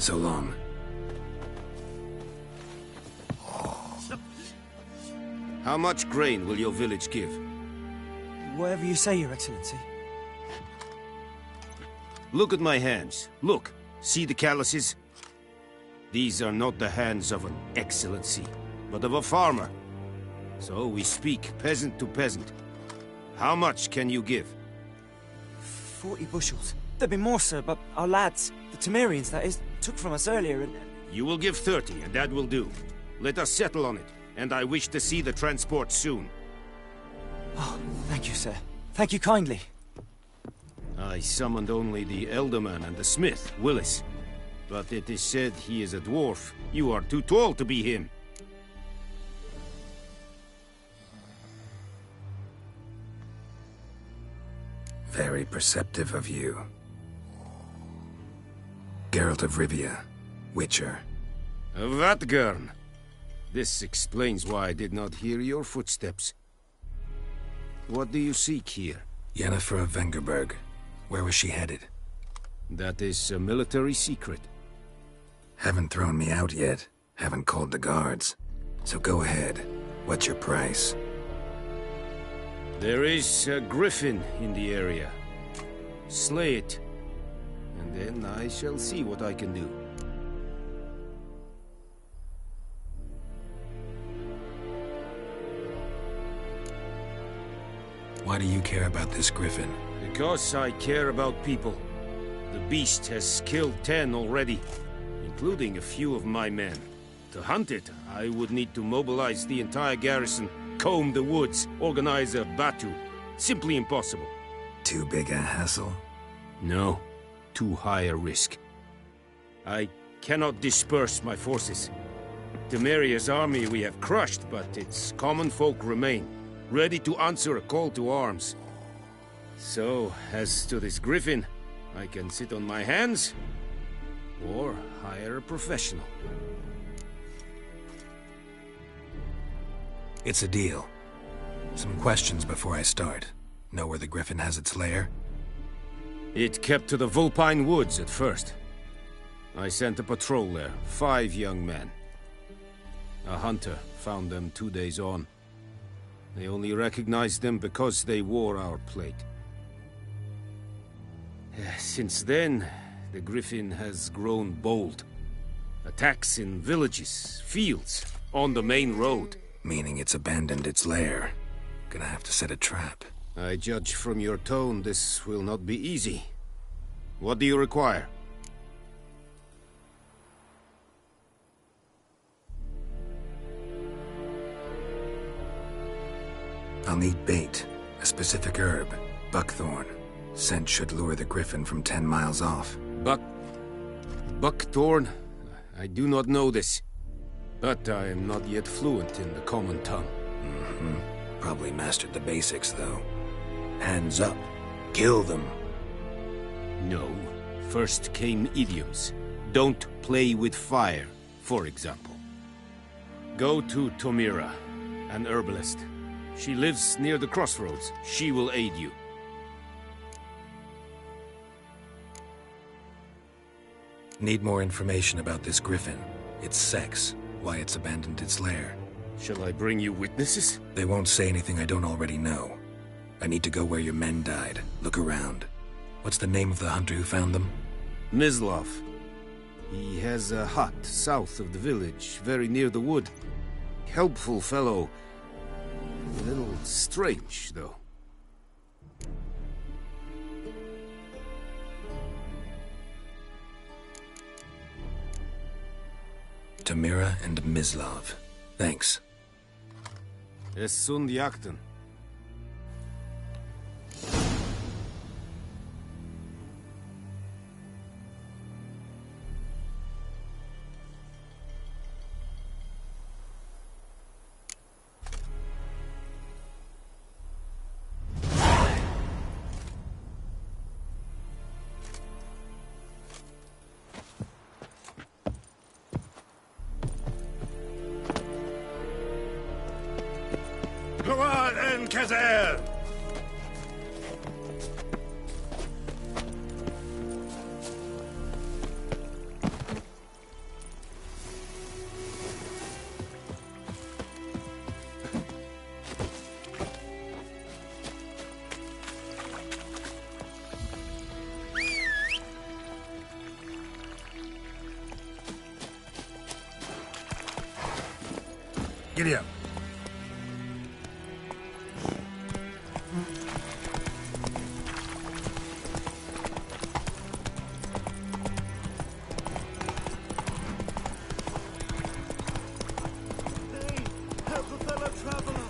So long. How much grain will your village give? Whatever you say, Your Excellency. Look at my hands. Look. See the calluses? These are not the hands of an excellency, but of a farmer. So we speak peasant to peasant. How much can you give? 40 bushels. There'd be more, sir, but our lads, the Temerians, that is, took from us earlier and... You will give 30, and that will do. Let us settle on it, and I wish to see the transport soon. Oh, thank you, sir. Thank you kindly. I summoned only the Elderman and the smith, Willis. But it is said he is a dwarf. You are too tall to be him. Very perceptive of you. Geralt of Rivia, Witcher. Vatgern! This explains why I did not hear your footsteps. What do you seek here? Yennefer of Vengerberg. Where was she headed? That is a military secret. Haven't thrown me out yet. Haven't called the guards. So go ahead. What's your price? There is a griffin in the area. Slay it. And then I shall see what I can do. Why do you care about this griffin? Because I care about people. The beast has killed 10 already, including a few of my men. To hunt it, I would need to mobilize the entire garrison, comb the woods, organize a batu. Simply impossible. Too big a hassle? No. Too high a risk. I cannot disperse my forces. Temeria's army we have crushed, but its common folk remain, ready to answer a call to arms. So, as to this griffin, I can sit on my hands, or hire a professional. It's a deal. Some questions before I start. Know where the griffin has its lair? It kept to the Vulpine Woods at first. I sent a patrol there, 5 young men. A hunter found them 2 days on. They only recognized them because they wore our plate. Since then, the griffin has grown bold. Attacks in villages, fields, on the main road. Meaning it's abandoned its lair. Gonna have to set a trap. I judge from your tone this will not be easy. What do you require? I'll need bait, a specific herb, buckthorn. Scent should lure the griffin from 10 miles off. Buckthorn? I do not know this. But I am not yet fluent in the common tongue. Probably mastered the basics, though. Hands up. Kill them. No. First came idioms. Don't play with fire, for example. Go to Tomira, an herbalist. She lives near the crossroads. She will aid you. Need more information about this griffin. Its sex, why it's abandoned its lair. Shall I bring you witnesses? They won't say anything I don't already know. I need to go where your men died. Look around. What's the name of the hunter who found them? Mislav. He has a hut south of the village, very near the wood. Helpful fellow. A little strange, though. Tomira and Mislav. Thanks. Es sunt jakten. Kazer! Giddy up. Help a fellow traveler!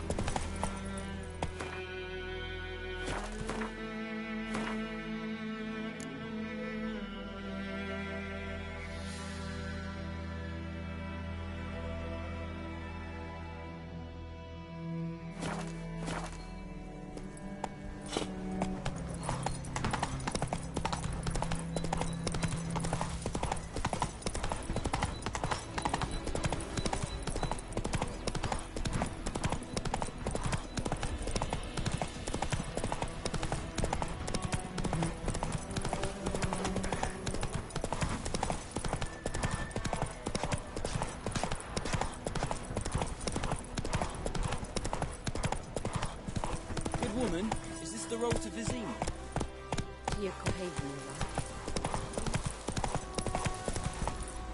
Good woman, is this the road to Vizima?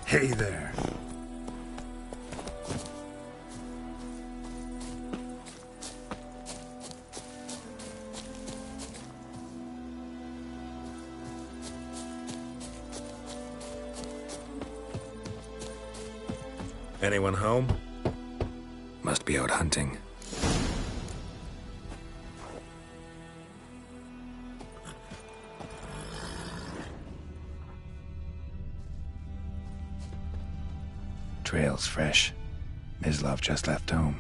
Hey there. Anyone home? Must be out hunting. Trail's fresh. Mislav just left home.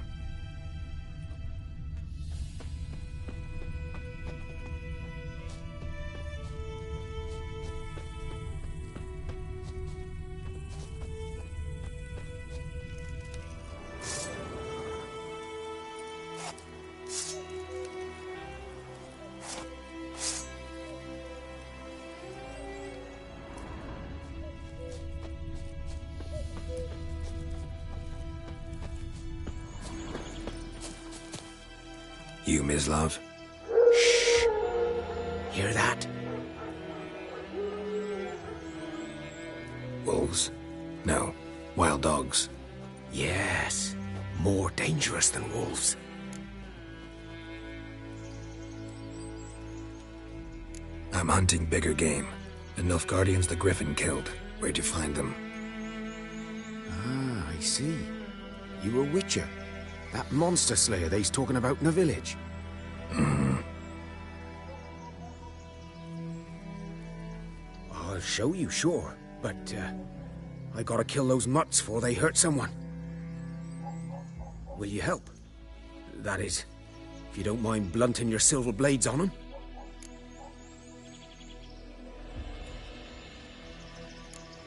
You, Mislav? Shh! Hear that? Wolves? No. Wild dogs. Yes. More dangerous than wolves. I'm hunting bigger game. The Nilfgaardians the Griffin killed. Where'd you find them? Ah, I see. You a witcher. That monster slayer they's talking about in the village. I'll show you, sure. But, I gotta kill those mutts before they hurt someone. Will you help? That is, if you don't mind blunting your silver blades on them.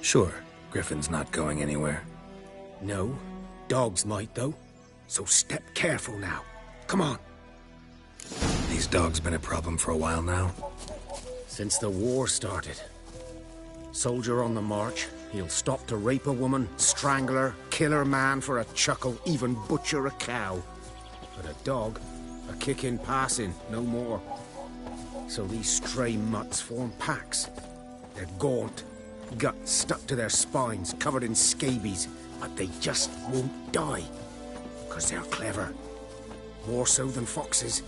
Sure. Griffin's not going anywhere. No. Dogs might, though. So step careful now. Come on. These dogs been a problem for a while now? Since the war started. Soldier on the march, he'll stop to rape a woman, strangle her, kill her man for a chuckle, even butcher a cow. But a dog, a kick in passing, no more. So these stray mutts form packs. They're gaunt, guts stuck to their spines, covered in scabies, but they just won't die. 'Cause they're clever. More so than foxes.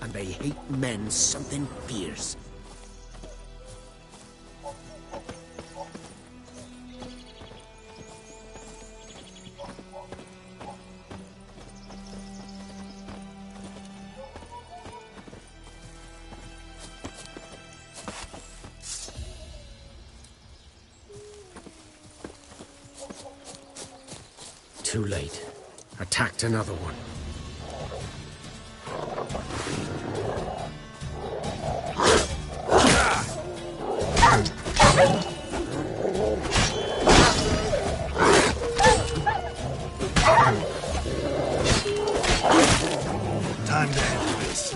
And they hate men something fierce. Too late. Attacked another one. Time to end this.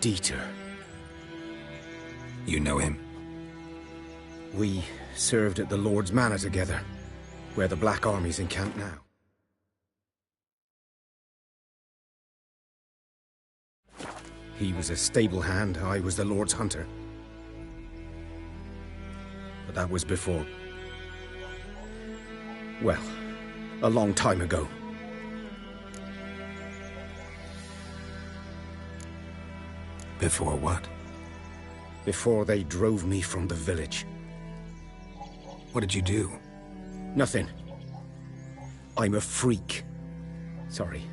Dieter. You know him? We served at the Lord's Manor together, where the Black Army's encamped now. He was a stable hand, I was the Lord's hunter. But that was before... well, a long time ago. Before what? Before they drove me from the village. What did you do? Nothing. I'm a freak. Sorry.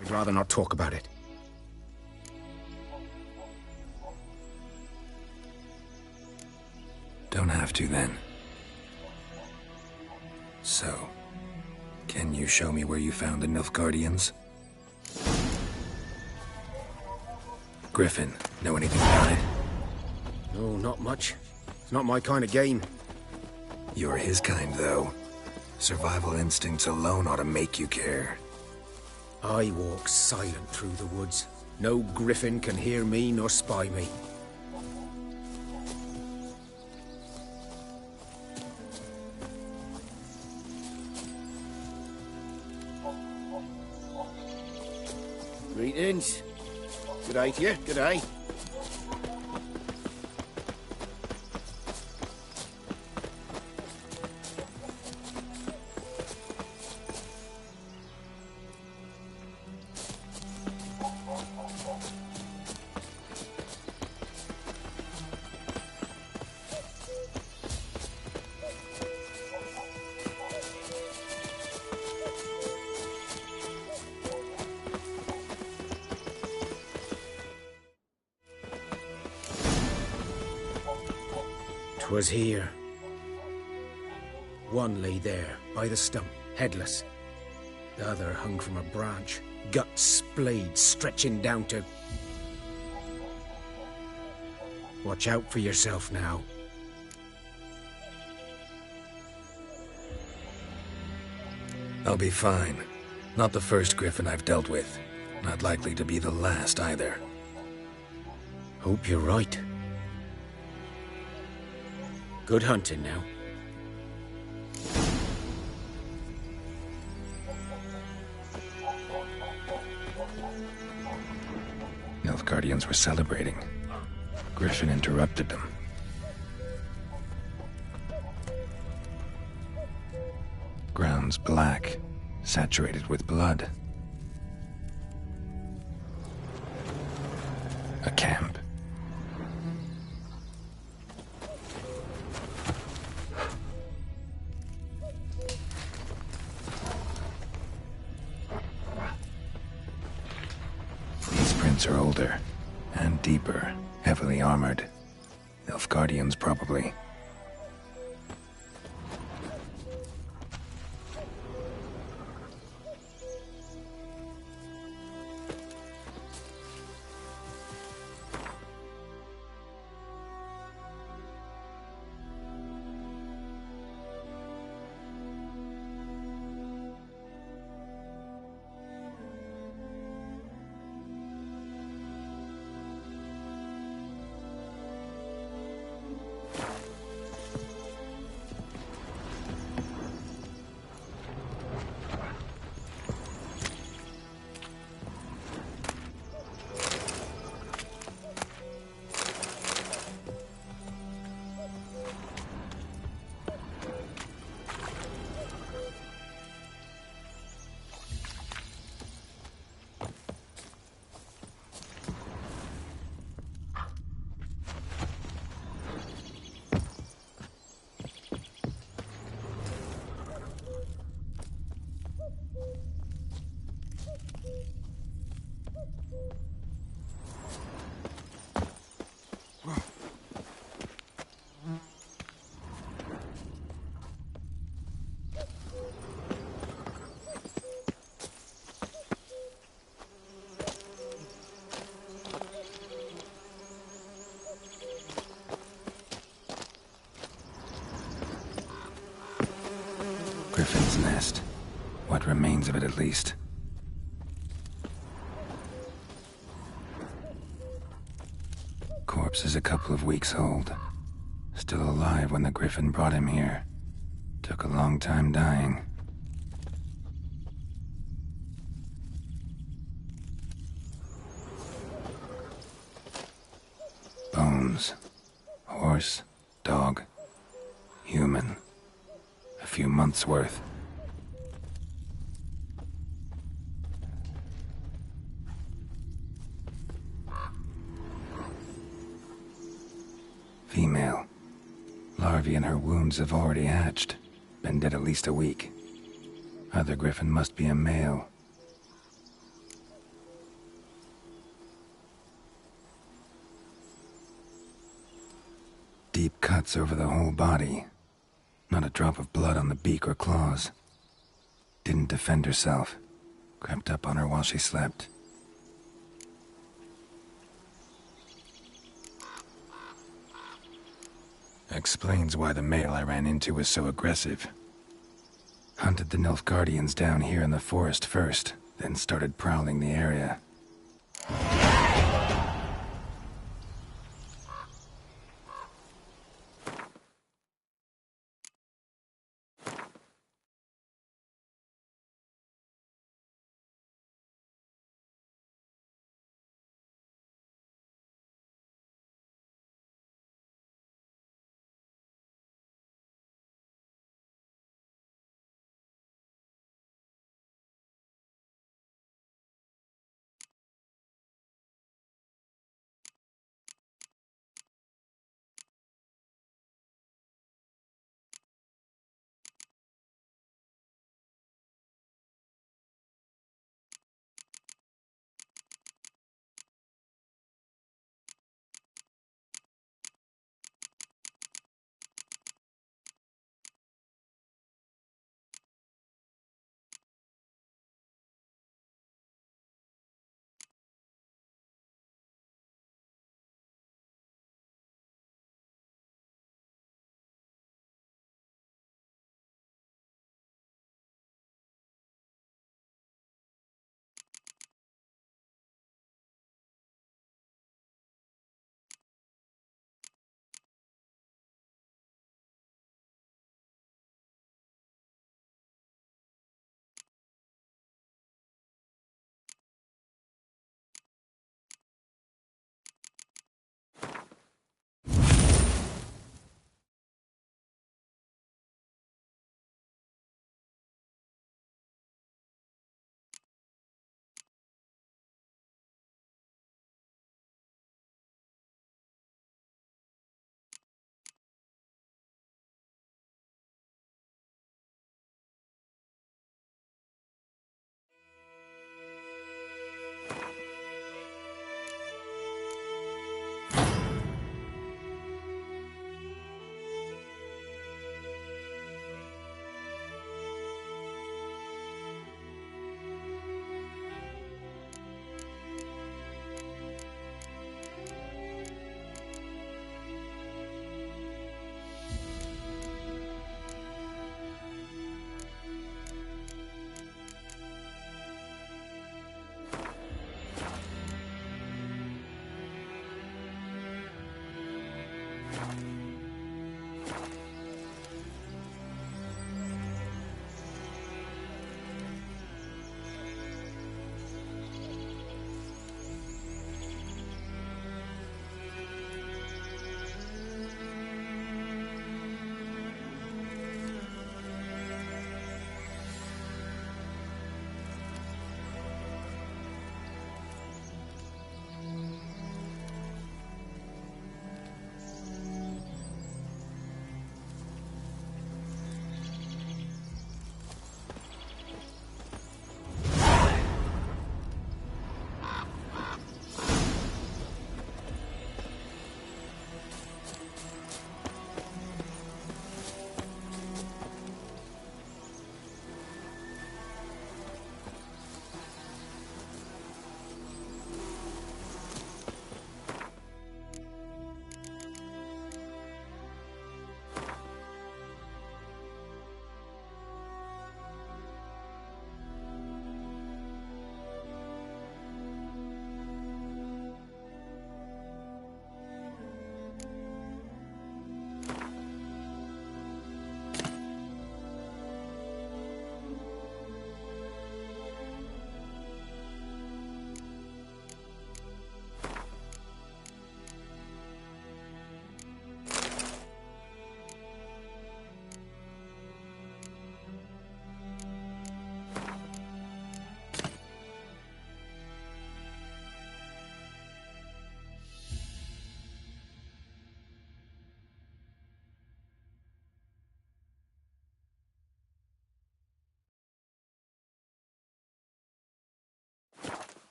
I'd rather not talk about it. Don't have to, then. So, can you show me where you found the Nilfgaardians? Griffin, know anything about it? No, not much. It's not my kind of game. You're his kind, though. Survival instincts alone ought to make you care. I walk silent through the woods. No griffin can hear me nor spy me. Greetings. Good day to you. Good day. Was here. One lay there, by the stump, headless. The other hung from a branch, guts splayed, stretching down to... Watch out for yourself now. I'll be fine. Not the first griffin I've dealt with. Not likely to be the last, either. Hope you're right. Good hunting now. Nilfgaardians were celebrating. Griffin interrupted them. Ground's black, saturated with blood. A camp. Are older and deeper, heavily armored. Nilfgaardians, probably. Griffin's nest. What remains of it, at least. Corpse is a couple of weeks old. Still alive when the Griffin brought him here. Took a long time dying. Bones. Horse, dog, human. A few months' worth. Female. Larvae in her wounds have already hatched. Been dead at least a week. Other Griffin must be a male. Deep cuts over the whole body. Not a drop of blood on the beak or claws. Didn't defend herself. Crept up on her while she slept. Explains why the male I ran into was so aggressive. Hunted the Nilfgaardians down here in the forest first, then started prowling the area.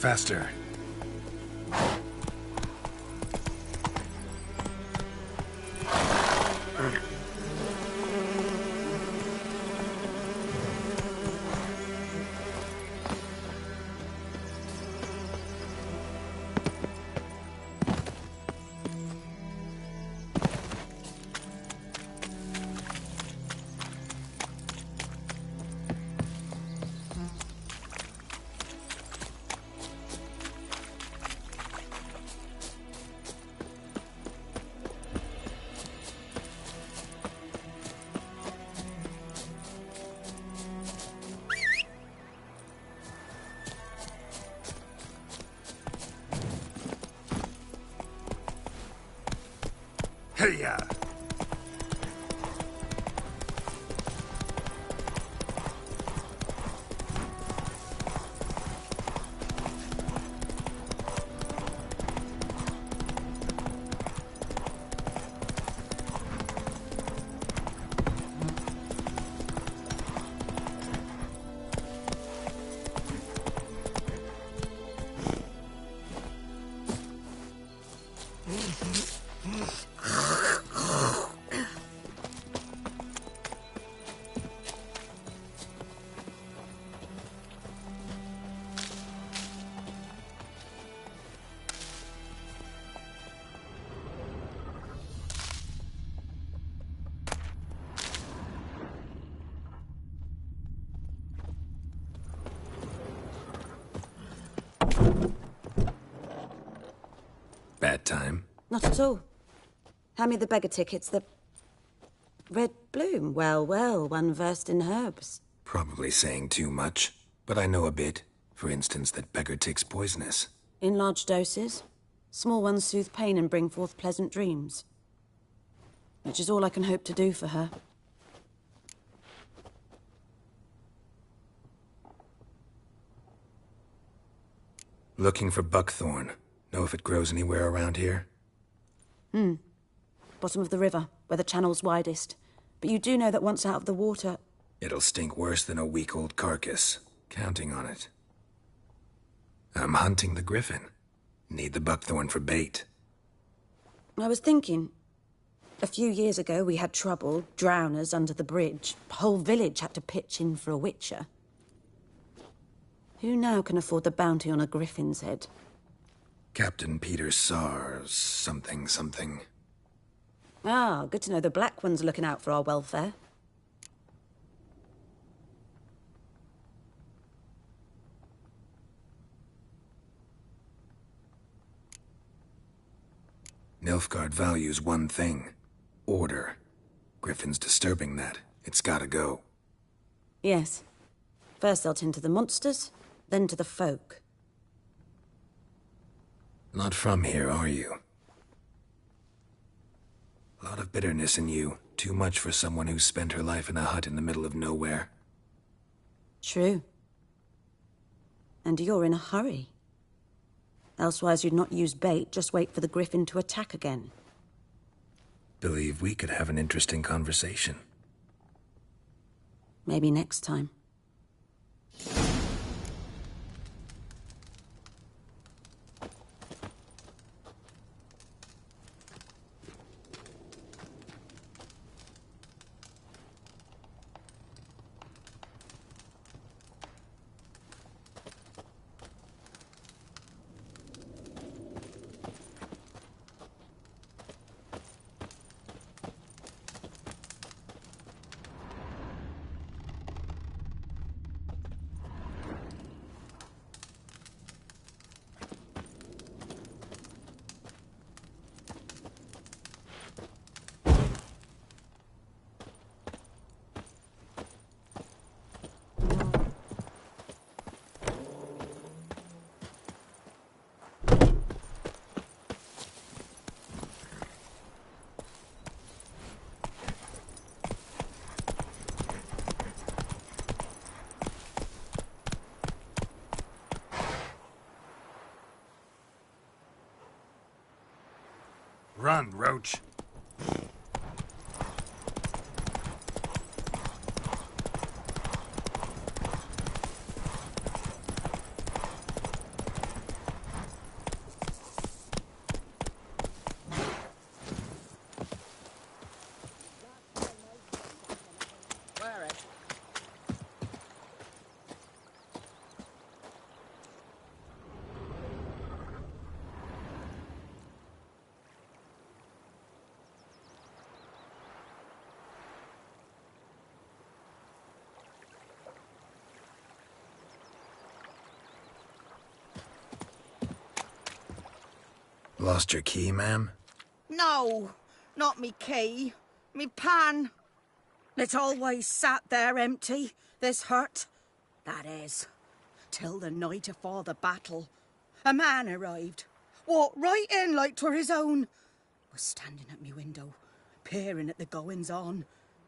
Faster. Hey-ya! Bad time? Not at all. Hand me the beggar tickets, the... Red bloom. Well, well, one versed in herbs. Probably saying too much, but I know a bit. For instance, that beggar tick's poisonous. In large doses. Small ones soothe pain and bring forth pleasant dreams. Which is all I can hope to do for her. Looking for buckthorn. Know if it grows anywhere around here? Bottom of the river, where the channel's widest. But you do know that once out of the water... It'll stink worse than a week-old carcass. Counting on it. I'm hunting the griffin. Need the buckthorn for bait. I was thinking... A few years ago, we had trouble, drowners under the bridge. The whole village had to pitch in for a witcher. Who now can afford the bounty on a griffin's head? Captain Peter Sars, something. Ah, good to know the Black One's looking out for our welfare. Nilfgaard values one thing. Order. Griffin's disturbing that. It's gotta go. Yes. First they'll tend to the monsters, then to the folk. Not from here, are you? A lot of bitterness in you. Too much for someone who's spent her life in a hut in the middle of nowhere. True. And you're in a hurry. Elsewise you'd not use bait, just wait for the griffin to attack again. Believe we could have an interesting conversation. Maybe next time. Run, Roach. Lost your key, ma'am? No, not me key. Me pan. It's always sat there empty, this hut. That is, till the night afore the battle. A man arrived, walked right in like 'twere his own. Was standing at me window, peering at the goings-on.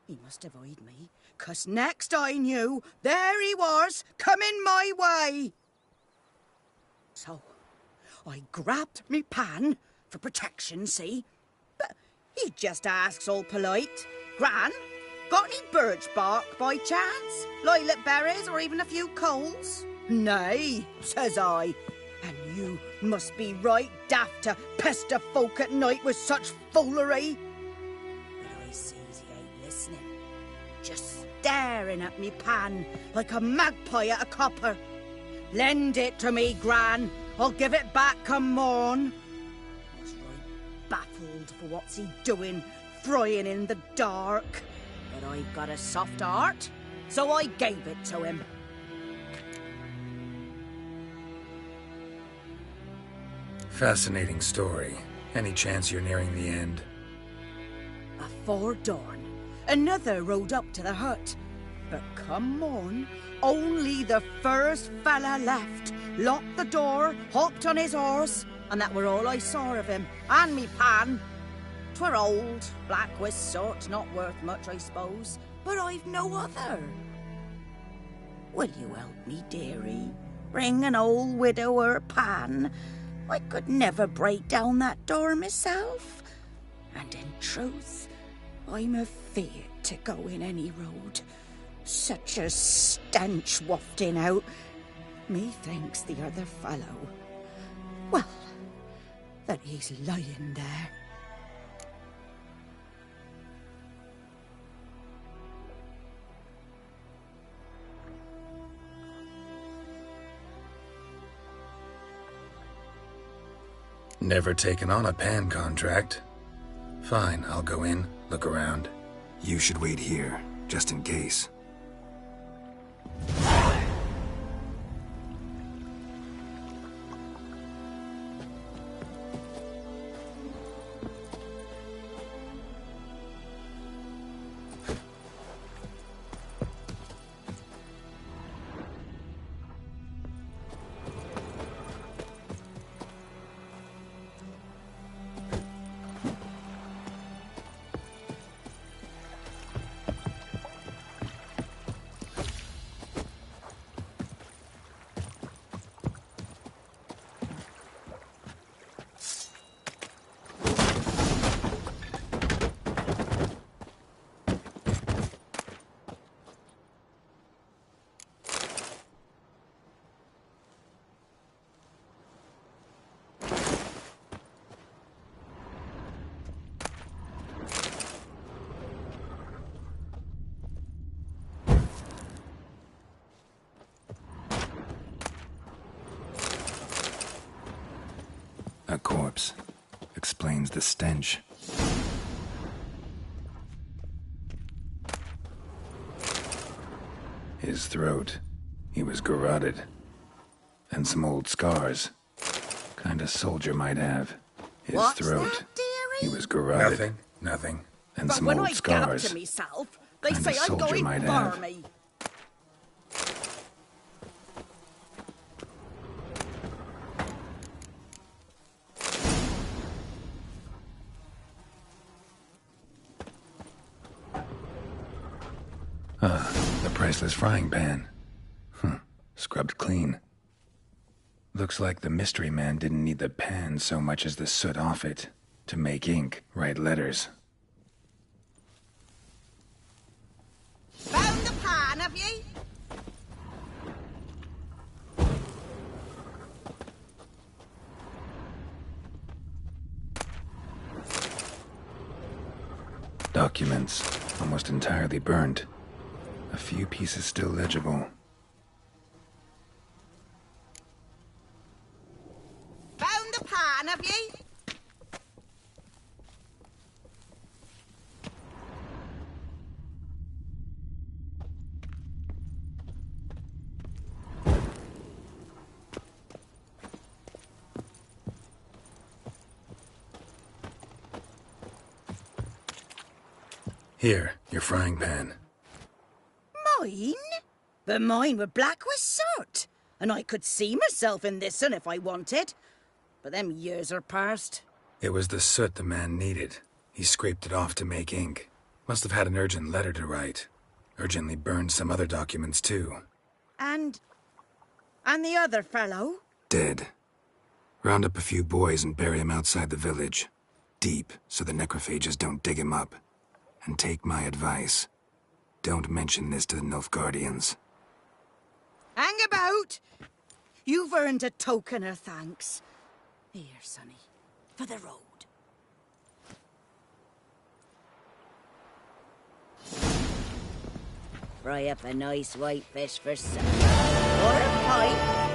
He must have eyed me, 'cause next I knew, there he was, coming my way. So, I grabbed me pan, for protection, see? But he just asks all polite, Gran, got any birch bark by chance? Lilac berries or even a few coals? Nay, says I. And you must be right daft to pester folk at night with such foolery. But I sees he ain't listening. Just staring at me pan like a magpie at a copper. Lend it to me, Gran. I'll give it back come morn. I was right baffled for what's he doing, frying in the dark. But I've got a soft heart, so I gave it to him. Fascinating story. Any chance you're nearing the end? Afore dawn, another rode up to the hut. But come morn, only the first fella left. Locked the door, hopped on his horse, and that were all I saw of him, and me pan. 'Twere old, black-wist sort, not worth much, I suppose, but I've no other. Will you help me, dearie? Bring an old widower pan. I could never break down that door myself. And in truth, I'm afeard to go in any road. Such a stench wafting out. Methinks the other fellow, well, that he's lying there. Never taken on a pan contract. Fine, I'll go in, look around. You should wait here, just in case. A corpse. Explains the stench. His throat. He was garroted. And some old scars. Kind of soldier might have. His What's throat. that, dearie? He was garroted. Nothing. Nothing. And But some when old I scars. gallop to myself, they Kinda say I'm soldier going might have. barmy. The priceless frying pan. Scrubbed clean. Looks like the mystery man didn't need the pan so much as the soot off it to make ink, write letters. Found the pan, have ye? Documents, almost entirely burnt. A few pieces still legible. Found the pan, have ye? Here, your frying pan. Mine? But mine were black with soot. And I could see myself in this one if I wanted. But them years are past. It was the soot the man needed. He scraped it off to make ink. Must have had an urgent letter to write. Urgently burned some other documents, too. And the other fellow? Dead. Round up a few boys and bury him outside the village. Deep, so the necrophages don't dig him up. And take my advice. Don't mention this to the Nilfgaardians. Hang about! You've earned a token of thanks. Here, sonny, for the road. Fry up a nice white fish for supper. Or a pint.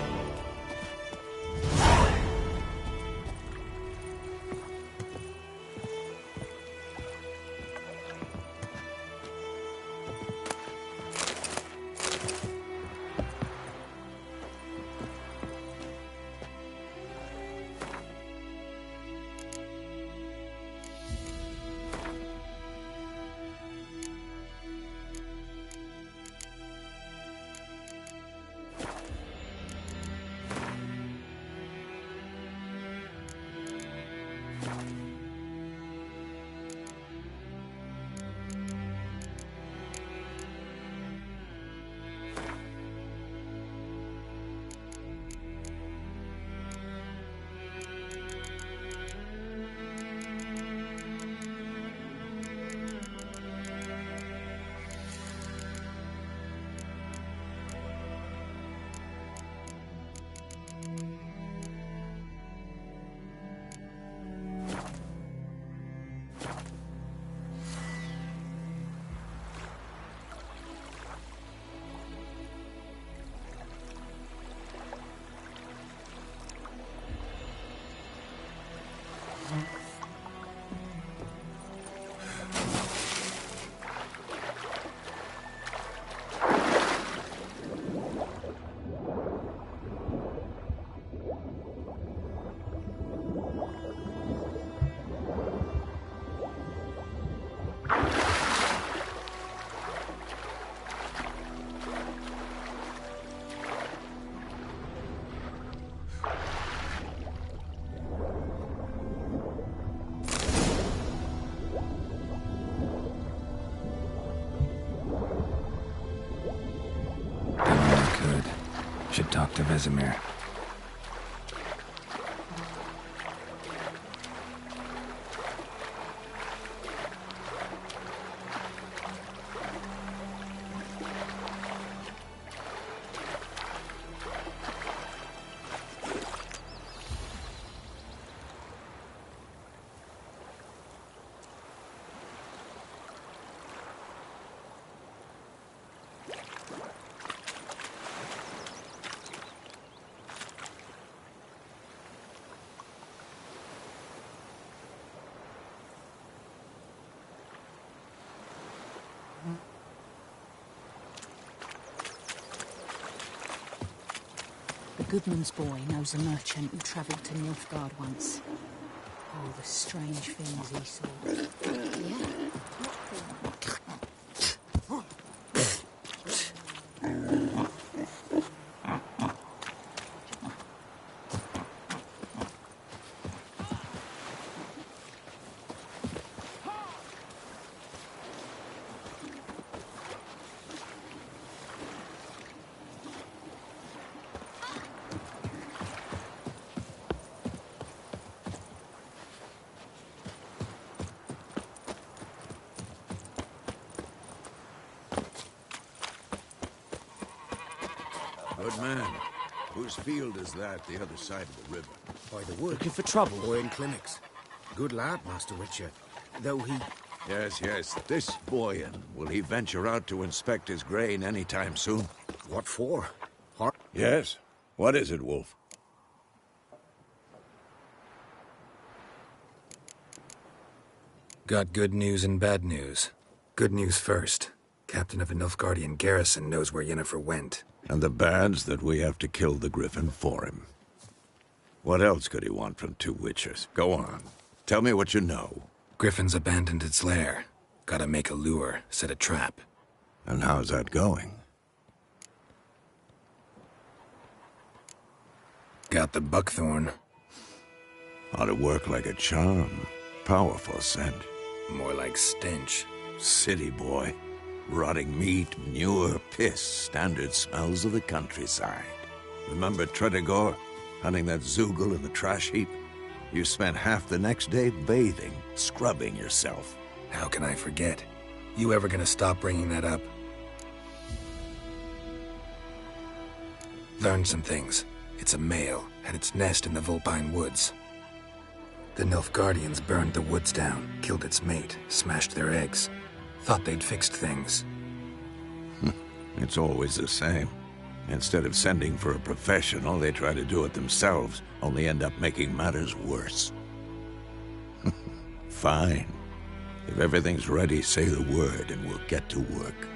Should talk to Vesemir. The Goodman's boy knows a merchant who travelled to Nilfgaard once. Oh, the strange things he saw. Yeah. Good man. Whose field is that, the other side of the river? By the wood. Looking for trouble? Or in clinics. Good lad, Master Witcher. Though he... Yes, yes. This Boyan, will he venture out to inspect his grain anytime soon? What for? Yes. What is it, Wolf? Got good news and bad news. Good news first. Captain of a Nilfgaardian garrison knows where Yennefer went. And the bad's that we have to kill the Griffin for him. What else could he want from two Witchers? Go on. Tell me what you know. Griffin's abandoned its lair. Gotta make a lure, set a trap. And how's that going? Got the buckthorn. Ought to work like a charm. Powerful scent. More like stench. City boy. Rotting meat, manure, piss. Standard smells of the countryside. Remember Tredegor? Hunting that zoogle in the trash heap? You spent half the next day bathing, scrubbing yourself. How can I forget? You ever gonna stop bringing that up? Learned some things. It's a male, had its nest in the Vulpine Woods. The Nilfgaardians burned the woods down, killed its mate, smashed their eggs. Thought they'd fixed things. It's always the same. Instead of sending for a professional, they try to do it themselves, only end up making matters worse. Fine. If everything's ready, say the word and we'll get to work.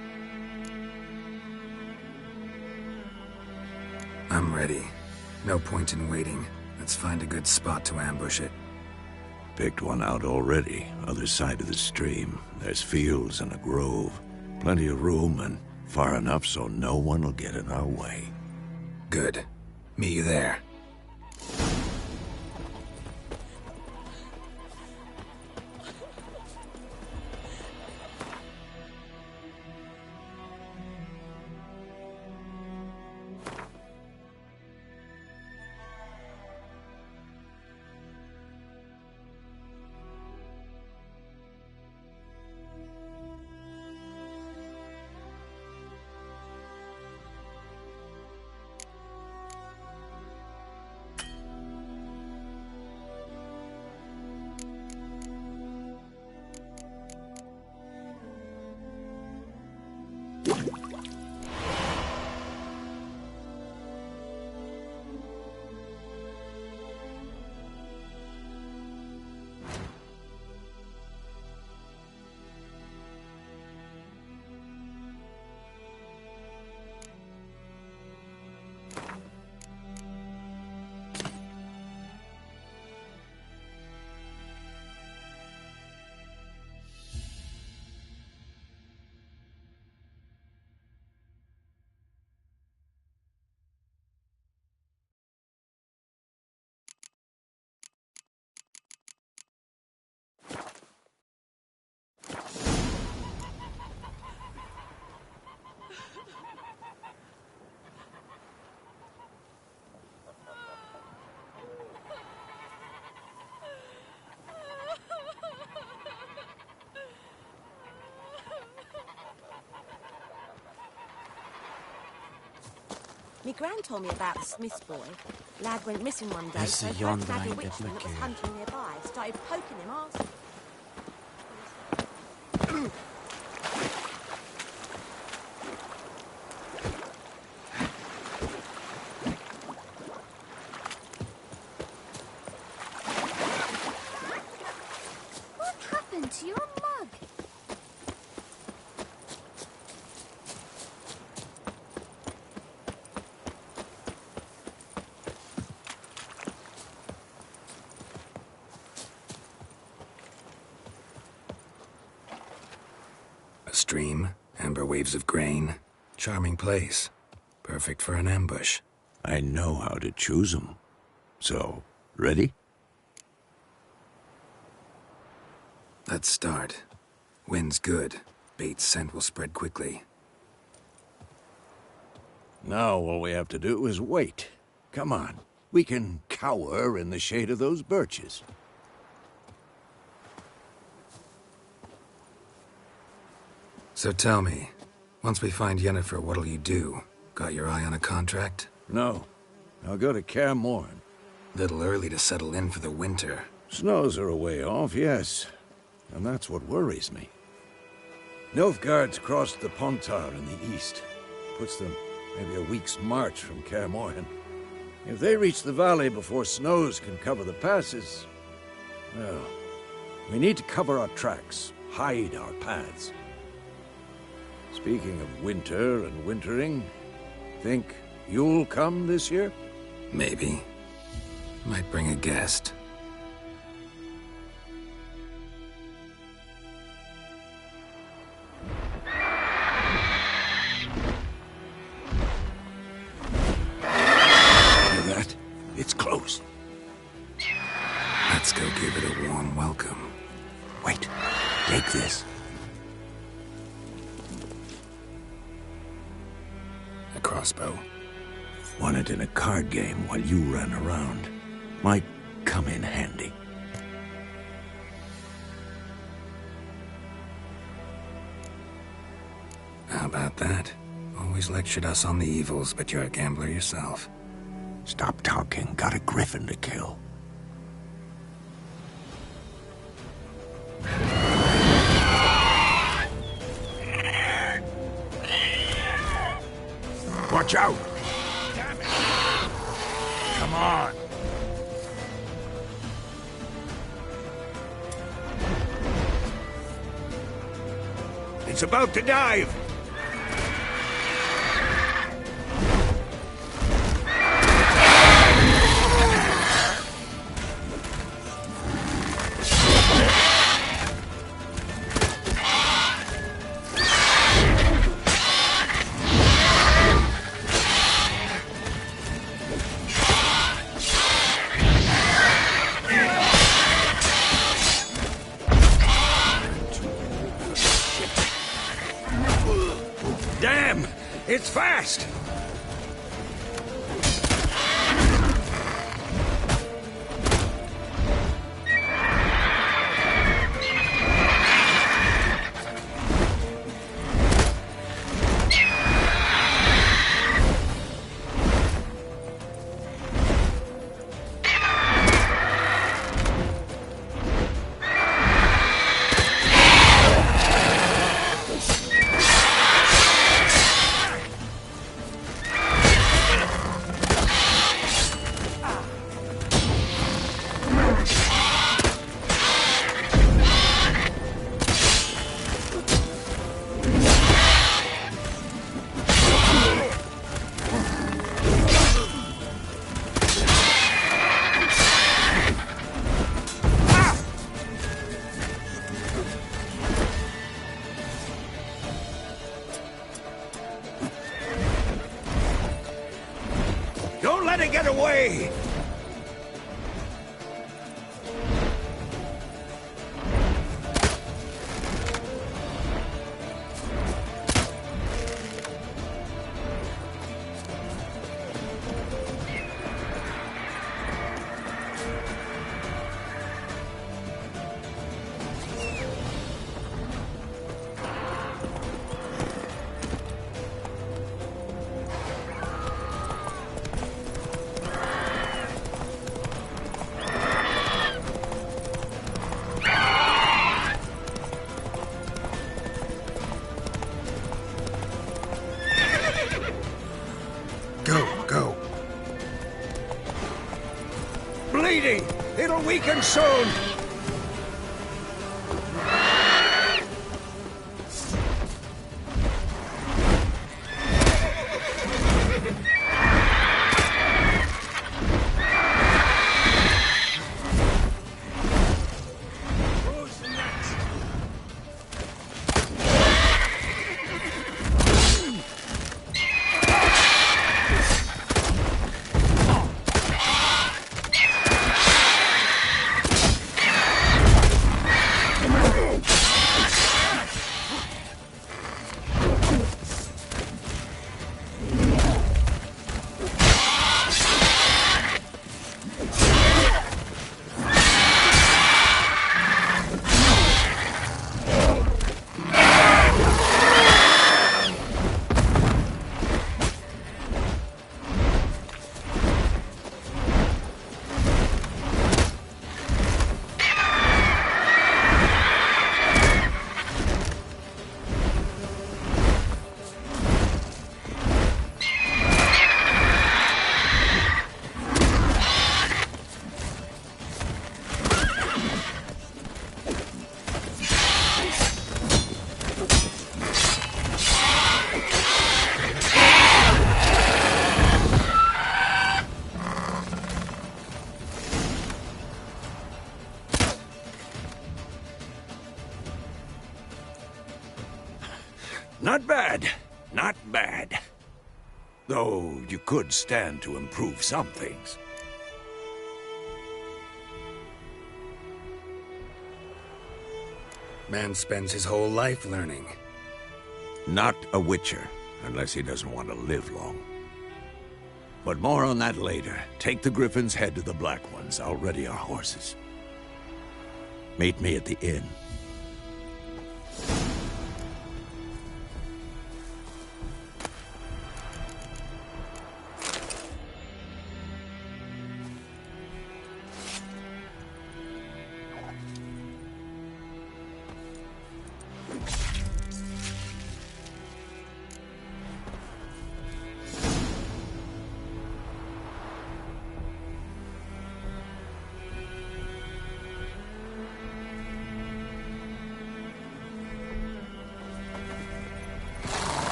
I'm ready. No point in waiting. Let's find a good spot to ambush it. Picked one out already, other side of the stream. There's fields and a grove. Plenty of room and far enough so no one will get in our way. Good. Meet you there. Me gran told me about the Smith's boy. Lad went missing one day, That's so the folk yonder nabbed a ain't the witchman that was blicky. hunting nearby. Started poking him arse. What happened to your mug? A stream, amber waves of grain. Charming place. Perfect for an ambush. I know how to choose 'em. So, ready? Let's start. Wind's good. Bait's scent will spread quickly. Now all we have to do is wait. Come on. We can cower in the shade of those birches. So tell me, once we find Yennefer, what'll you do? Got your eye on a contract? No. I'll go to Kaer Morhen. Little early to settle in for the winter. Snows are a way off, yes. And that's what worries me. Nilfgaard's crossed the Pontar in the east. Puts them maybe a week's march from Kaer Morhen. If they reach the valley before snows can cover the passes, well, we need to cover our tracks, hide our paths. Speaking of winter and wintering, think you'll come this year? Maybe. Might bring a guest. Let's go give it a warm welcome. Wait, take this. A crossbow. Won it in a card game while you ran around. Might come in handy. How about that? Always lectured us on the evils, but you're a gambler yourself. Stop talking. Got a griffin to kill. Watch out! Damn it! Come on! It's about to dive! Damn! It's fast! Don't let it get away! Go. Bleeding! It'll weaken soon! Not bad. Not bad. Though you could stand to improve some things. Man spends his whole life learning. Not a witcher, unless he doesn't want to live long. But more on that later. Take the Griffin's head to the Black Ones. I'll ready our horses. Meet me at the inn.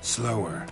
Slower.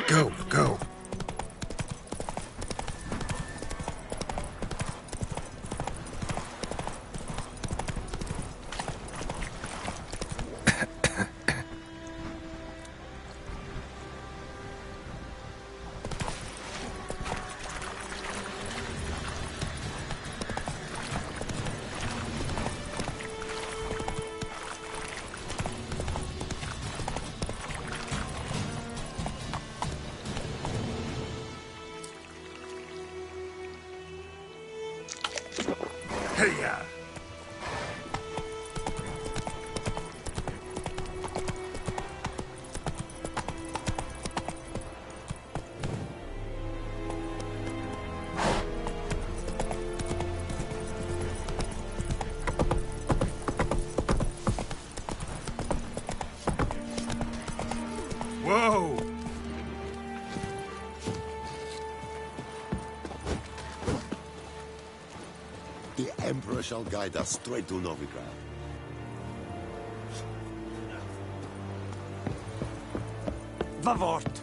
Go, go. Hey-ya! Whoa! The Emperor shall guide us straight to Novigrad. Vavort!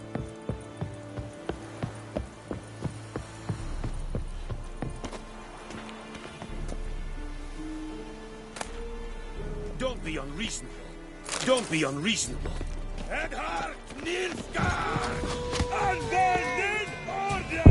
Don't be unreasonable. Don't be unreasonable. Eghard Nilfgaard! Under order!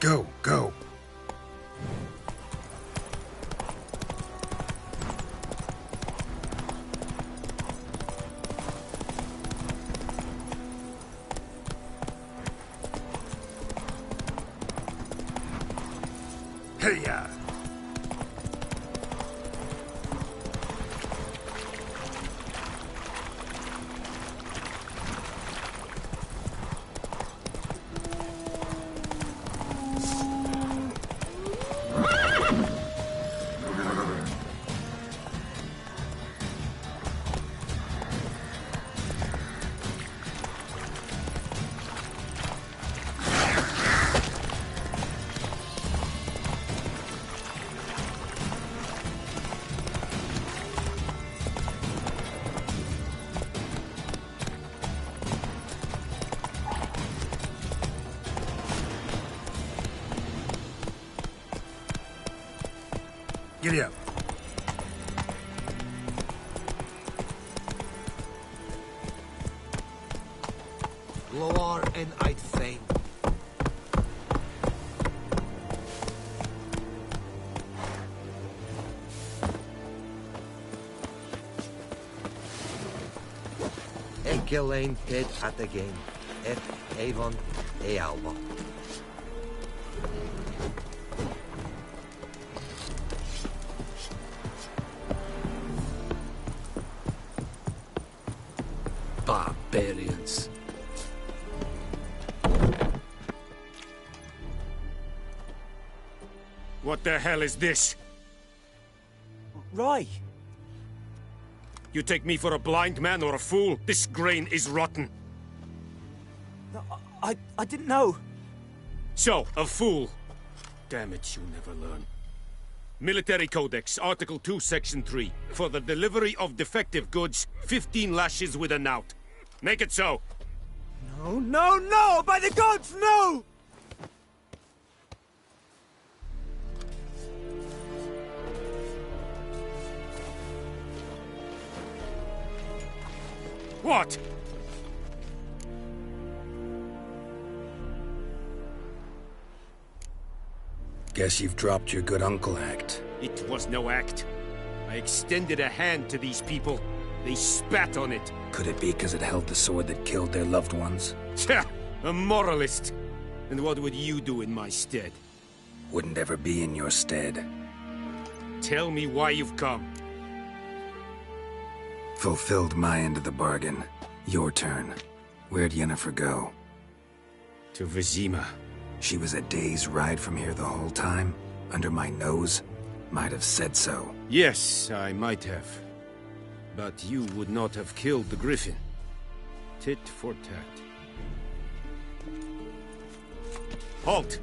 Go, go. Hey-ya! Giddy up. Lower and I'd faint. Egelain dead at the game. Avon e Alba. Barbarians. What the hell is this? Rye! You take me for a blind man or a fool? This grain is rotten. No, I didn't know. So, a fool. Damn it, you never learn. Military Codex, Article 2, Section 3. For the delivery of defective goods, 15 lashes with a knout. Make it so. No, no, no! By the gods, no! What? Guess you've dropped your good uncle act. It was no act. I extended a hand to these people. They spat on it. Could it be because it held the sword that killed their loved ones? Tja, a moralist. And what would you do in my stead? Wouldn't ever be in your stead. Tell me why you've come. Fulfilled my end of the bargain. Your turn. Where'd Yennefer go? To Vizima. She was a day's ride from here the whole time? Under my nose? Might have said so. Yes, I might have. But you would not have killed the Griffin. Tit for tat. Halt!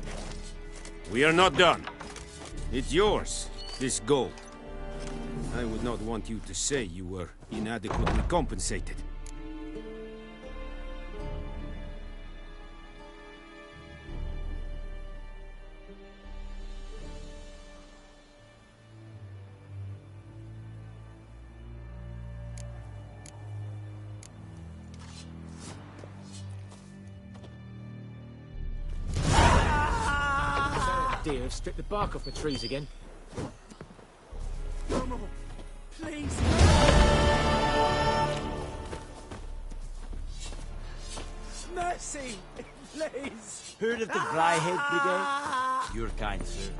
We are not done. It's yours, this gold. I would not want you to say you were inadequately compensated. Dear, have stripped the bark off the trees again. Please. Mercy, please. Heard of the Flyhead Brigade? You're kind, sir.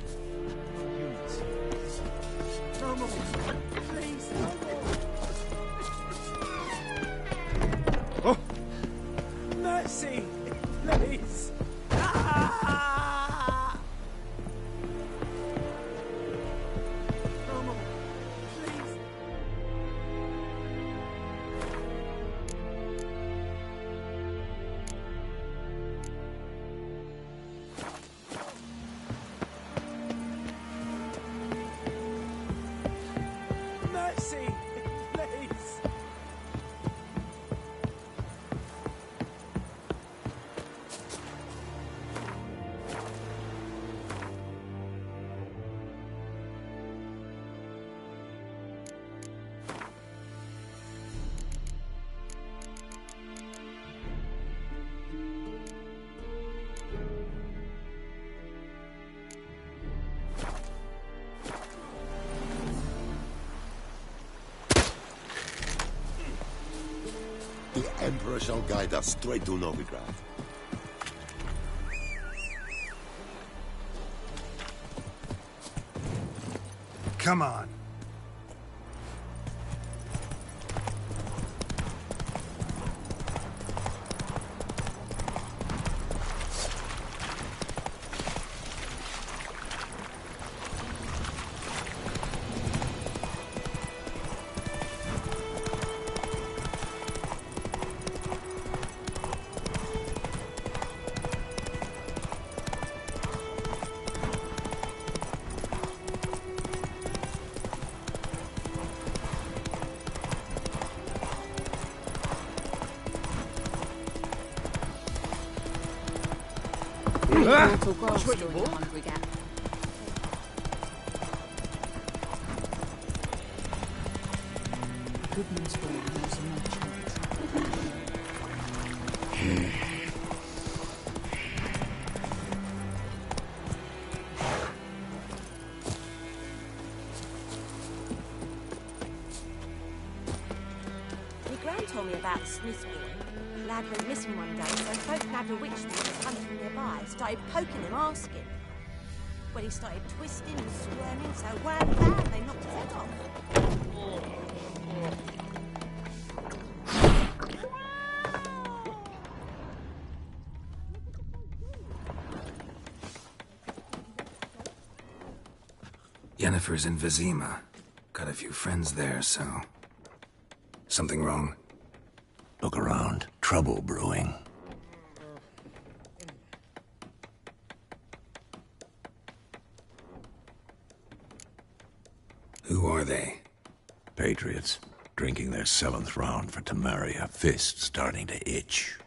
Units. No more. Please, no more. Oh! Mercy, please. The Emperor shall guide us straight to Novigrad. Come on. Goodman's Boy knows a merchant. My gran told me about the Smith's boy. Lad went missing one day, so folk nabbed a witchman who was hunting nearby, started poking him, asking. Well, he started twisting and squirming, so wham bam, they knocked his head off. Yennefer's in Vizima. Got a few friends there, so... Something wrong? Look around. Trouble brewing. Who are they? Patriots. Drinking their 7th round for Temeria. Fist starting to itch.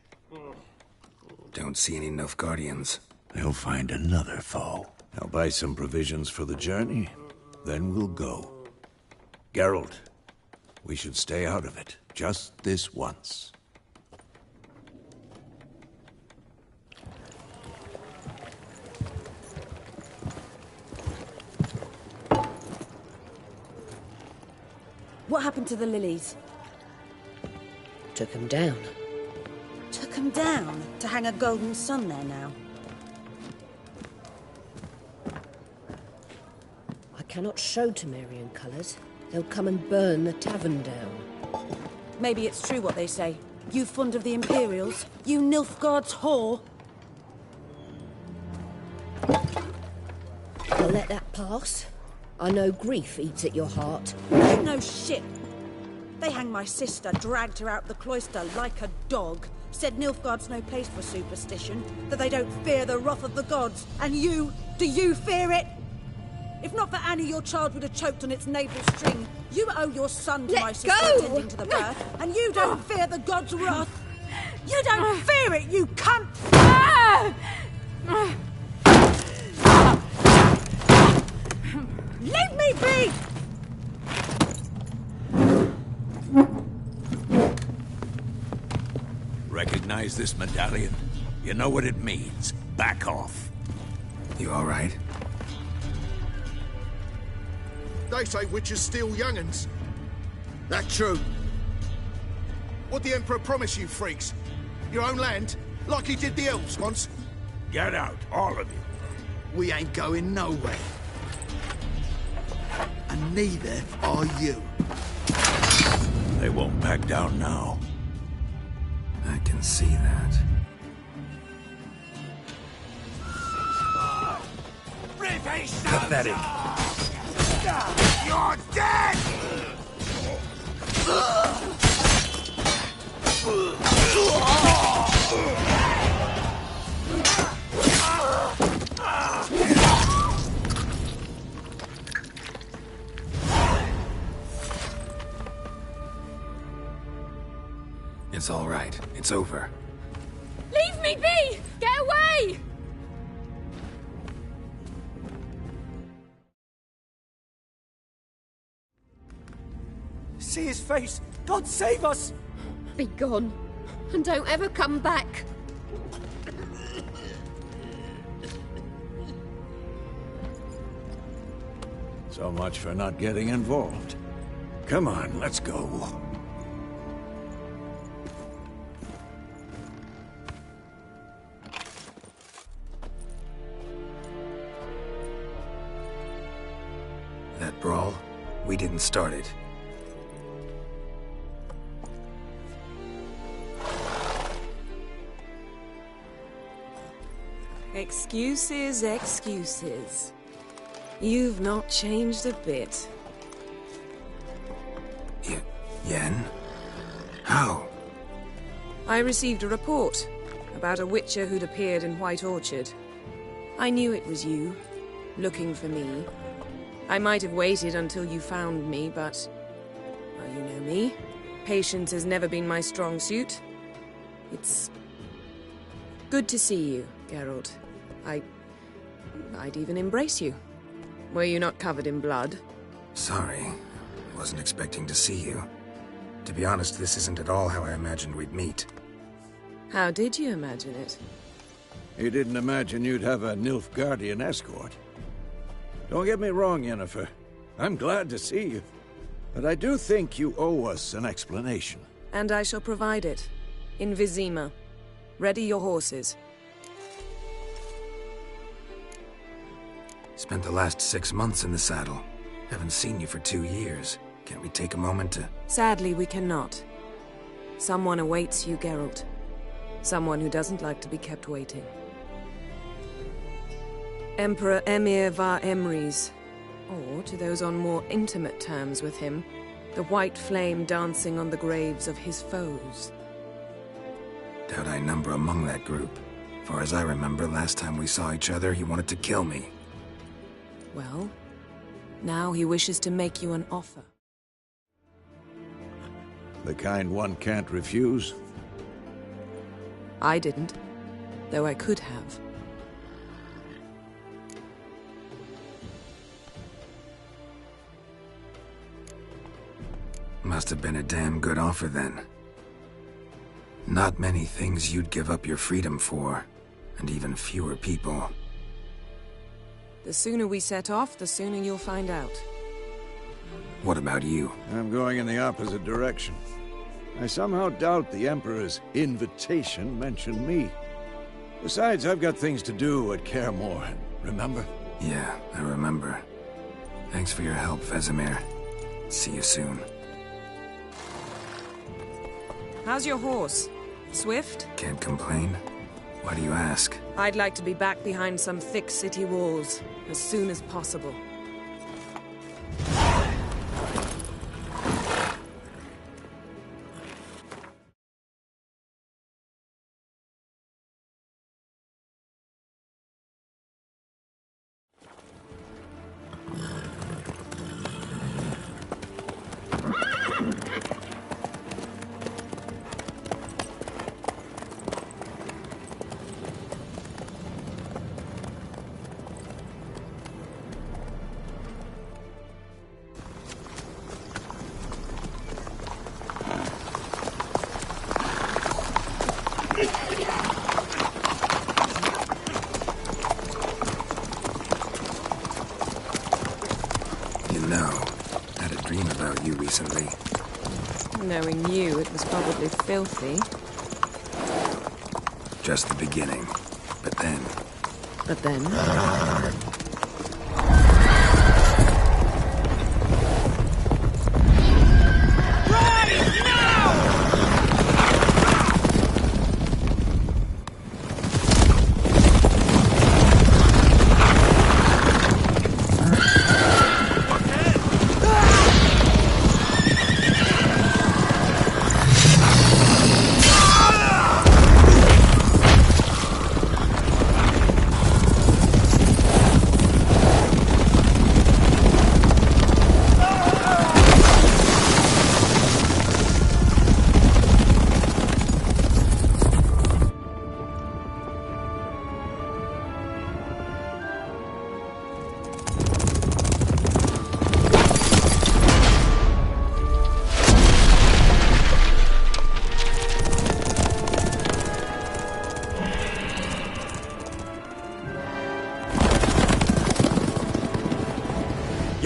Don't see any Nilfgaardians. They'll find another foe. I'll buy some provisions for the journey. Then we'll go. Geralt, we should stay out of it. Just this once. What happened to the lilies? Took him down. Took them down to hang a golden sun there now. I cannot show Temerian colours. They'll come and burn the tavern down. Maybe it's true what they say. You fond of the Imperials? You Nilfgaard's whore? I'll let that pass. I know grief eats at your heart. You know shit. They hanged my sister, dragged her out the cloister like a dog. Said Nilfgaard's no place for superstition, that they don't fear the wrath of the gods. And you, do you fear it? If not for Annie, your child would have choked on its navel string. You owe your son to my sister attending to the birth, and you don't fear the gods' wrath. You don't fear it, you cunt! Leave me be! Recognize this medallion? You know what it means. Back off. You all right? They say witches steal young'uns. That true? What the Emperor promise you, freaks? Your own land? Like he did the elves once? Get out, all of you. We ain't going nowhere. And neither are you. They won't back down now. I can see that. Pathetic. You're dead! It's all right. It's over. Leave me be! Get away! See his face! God save us! Be gone, and don't ever come back. So much for not getting involved. Come on, let's go. After all, we didn't start it. Excuses, excuses. You've not changed a bit. Yen? How? I received a report about a witcher who'd appeared in White Orchard. I knew it was you, looking for me. I might have waited until you found me, but... well, you know me. Patience has never been my strong suit. It's... good to see you, Geralt. I'd even embrace you. Were you not covered in blood? Sorry. Wasn't expecting to see you. To be honest, this isn't at all how I imagined we'd meet. How did you imagine it? You didn't imagine you'd have a Nilfgaardian escort. Don't get me wrong, Yennefer. I'm glad to see you. But I do think you owe us an explanation. And I shall provide it. In Vizima. Ready your horses. Spent the last 6 months in the saddle. Haven't seen you for 2 years. Can't we take a moment to... Sadly, we cannot. Someone awaits you, Geralt. Someone who doesn't like to be kept waiting. Emperor Emir var Emrys. Or, to those on more intimate terms with him, the white flame dancing on the graves of his foes. Doubt I number among that group. Far as I remember, last time we saw each other, he wanted to kill me. Well, now he wishes to make you an offer. The kind one can't refuse? I didn't, though I could have. Must have been a damn good offer then. Not many things you'd give up your freedom for, and even fewer people. The sooner we set off, the sooner you'll find out. What about you? I'm going in the opposite direction. I somehow doubt the Emperor's invitation mentioned me. Besides, I've got things to do at Kaer Morhen, remember? Yeah, I remember. Thanks for your help, Vesemir. See you soon. How's your horse? Swift? Can't complain. Why do you ask? I'd like to be back behind some thick city walls, as soon as possible. Recently. Knowing you, it was probably filthy. Just the beginning. But then... But then?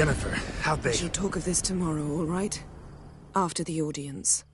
Yennefer, how'd they... We shall talk of this tomorrow, all right? After the audience.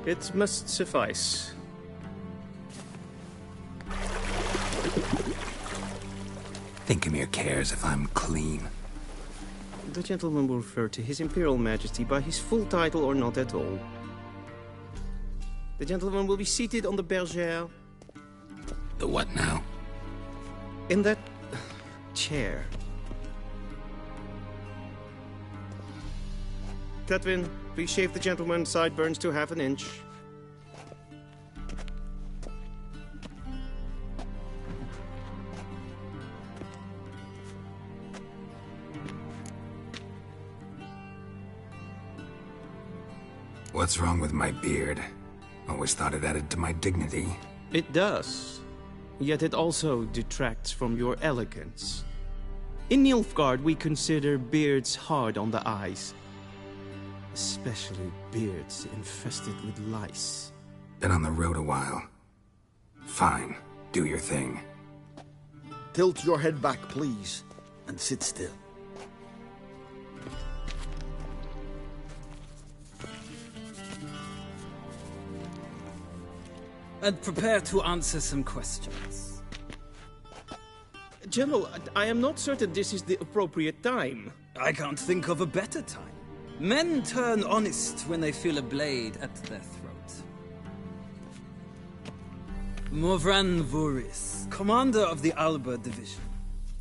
It must suffice. Thinkamere cares if I'm clean. The gentleman will refer to His Imperial Majesty by his full title or not at all. The gentleman will be seated on the bergère. The what now? In that chair. Cletwin, please shave the gentleman's sideburns to half an inch. What's wrong with my beard? Always thought it added to my dignity. It does. Yet it also detracts from your elegance. In Nilfgaard, we consider beards hard on the eyes. Especially beards infested with lice. Been on the road a while. Fine, do your thing. Tilt your head back, please, and sit still. And prepare to answer some questions. General, I am not certain this is the appropriate time. I can't think of a better time. Men turn honest when they feel a blade at their throat. Morvran Voris, commander of the Alba Division.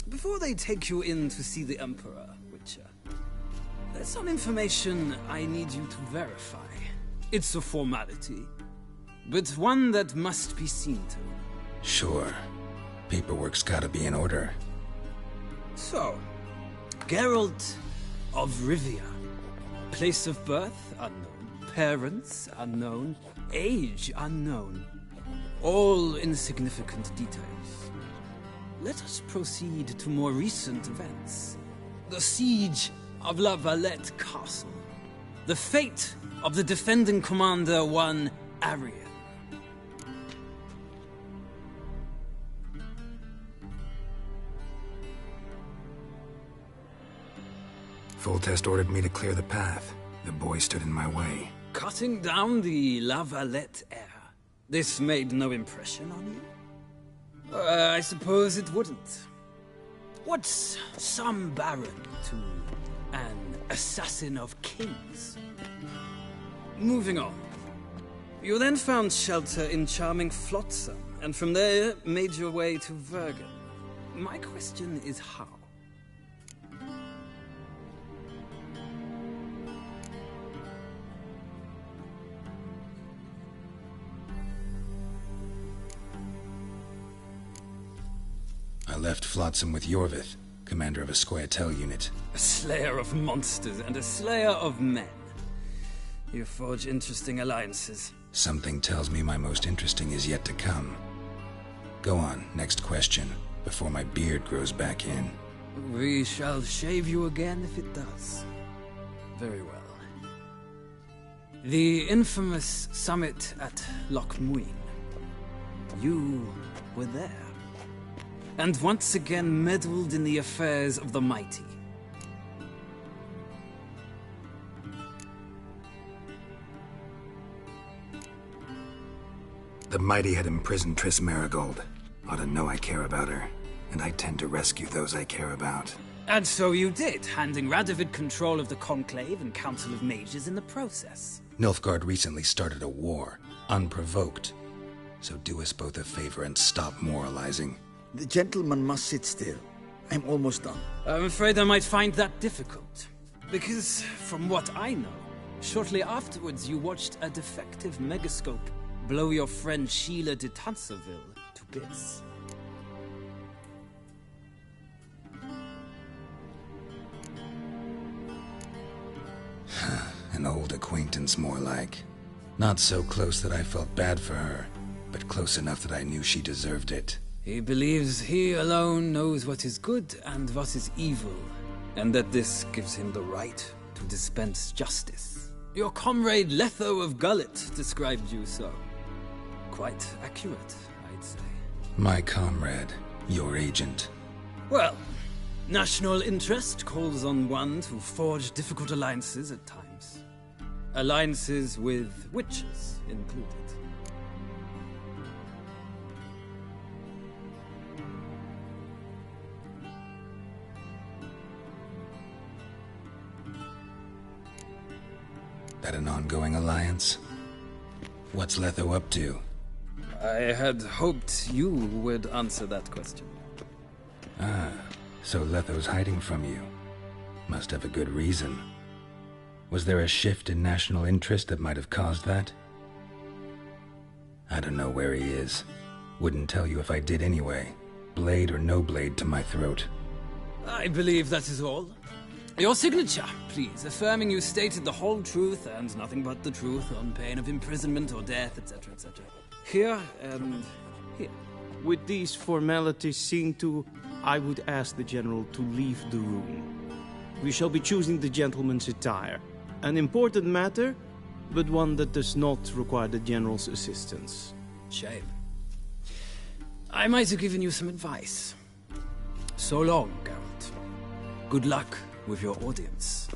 Before they take you in to see the Emperor, Witcher, there's some information I need you to verify. It's a formality, but one that must be seen to. Sure. Paperwork's gotta be in order. So, Geralt of Rivia. Place of birth, unknown. Parents, unknown. Age, unknown. All insignificant details. Let us proceed to more recent events. The siege of La Valette Castle. The fate of the defending commander, one Arian. Foltest ordered me to clear the path. The boy stood in my way. Cutting down the La Valette heir. This made no impression on you? I suppose it wouldn't. What's some baron to an assassin of kings? Moving on. You then found shelter in charming Flotsam, and from there made your way to Vergen. My question is how? I left Flotsam with Yorvith, commander of a Scoia'tael unit. A slayer of monsters and a slayer of men. You forge interesting alliances. Something tells me my most interesting is yet to come. Go on, next question, before my beard grows back in. We shall shave you again if it does. Very well. The infamous summit at Loch Muin. You were there. And once again meddled in the affairs of the mighty. The mighty had imprisoned Triss Marigold. Ought to know I care about her, and I tend to rescue those I care about. And so you did, handing Radovid control of the Conclave and Council of Mages in the process. Nilfgaard recently started a war, unprovoked. So do us both a favor and stop moralizing. The gentleman must sit still. I'm almost done. I'm afraid I might find that difficult. Because, from what I know, shortly afterwards you watched a defective megascope blow your friend Sheila de Tanserville to bits. An old acquaintance, more like. Not so close that I felt bad for her, but close enough that I knew she deserved it. He believes he alone knows what is good and what is evil, and that this gives him the right to dispense justice. Your comrade Letho of Gullet described you so. Quite accurate, I'd say. My comrade, your agent. Well, national interest calls on one to forge difficult alliances at times. Alliances with witches included. That an ongoing alliance? What's Letho up to? I had hoped you would answer that question. Ah, so Letho's hiding from you. Must have a good reason. Was there a shift in national interest that might have caused that? I don't know where he is. Wouldn't tell you if I did anyway. Blade or no blade to my throat. I believe that is all. Your signature, please, affirming you stated the whole truth and nothing but the truth on pain of imprisonment or death, etc., etc. Here and here. With these formalities seen to, I would ask the General to leave the room. We shall be choosing the gentleman's attire. An important matter, but one that does not require the General's assistance. Shame. I might have given you some advice. So long, Geralt. Good luck with your audience.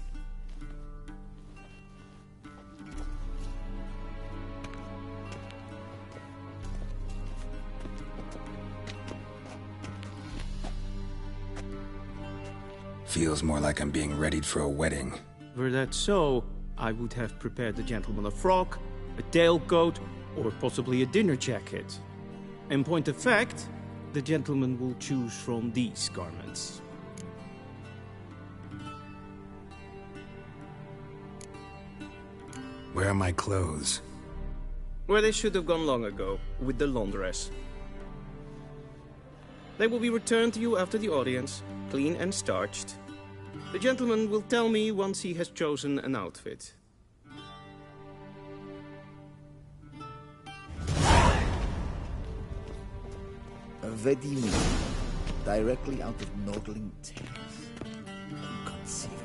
Feels more like I'm being readied for a wedding. Were that so, I would have prepared the gentleman a frock, a tailcoat, or possibly a dinner jacket. In point of fact, the gentleman will choose from these garments. Where are my clothes? Where they should have gone long ago, with the laundress. They will be returned to you after the audience, clean and starched. The gentleman will tell me once he has chosen an outfit. Vedimi, directly out of Nordling Tales. Inconceivable.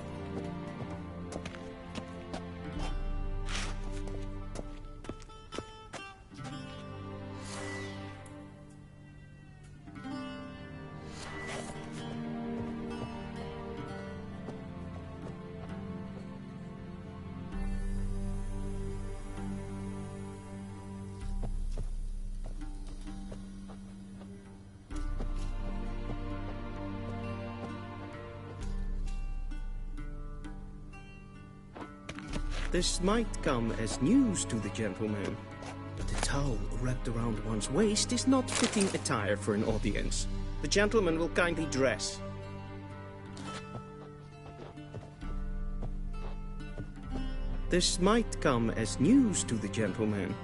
This might come as news to the gentleman, but a towel wrapped around one's waist is not fitting attire for an audience. The gentleman will kindly dress. This might come as news to the gentleman,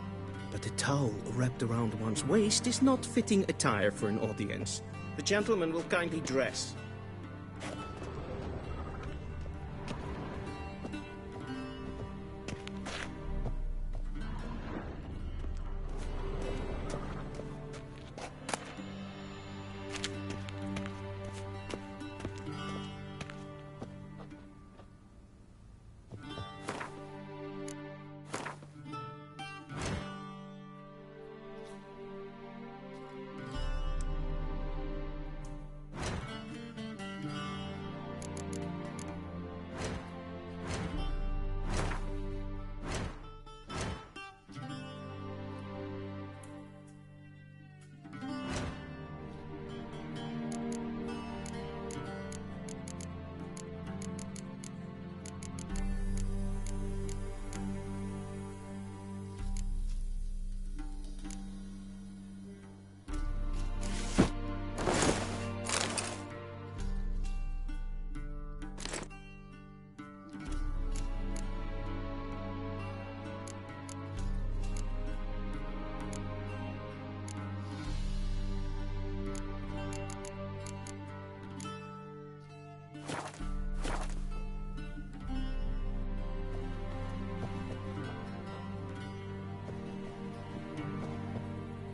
but a towel wrapped around one's waist is not fitting attire for an audience. The gentleman will kindly dress.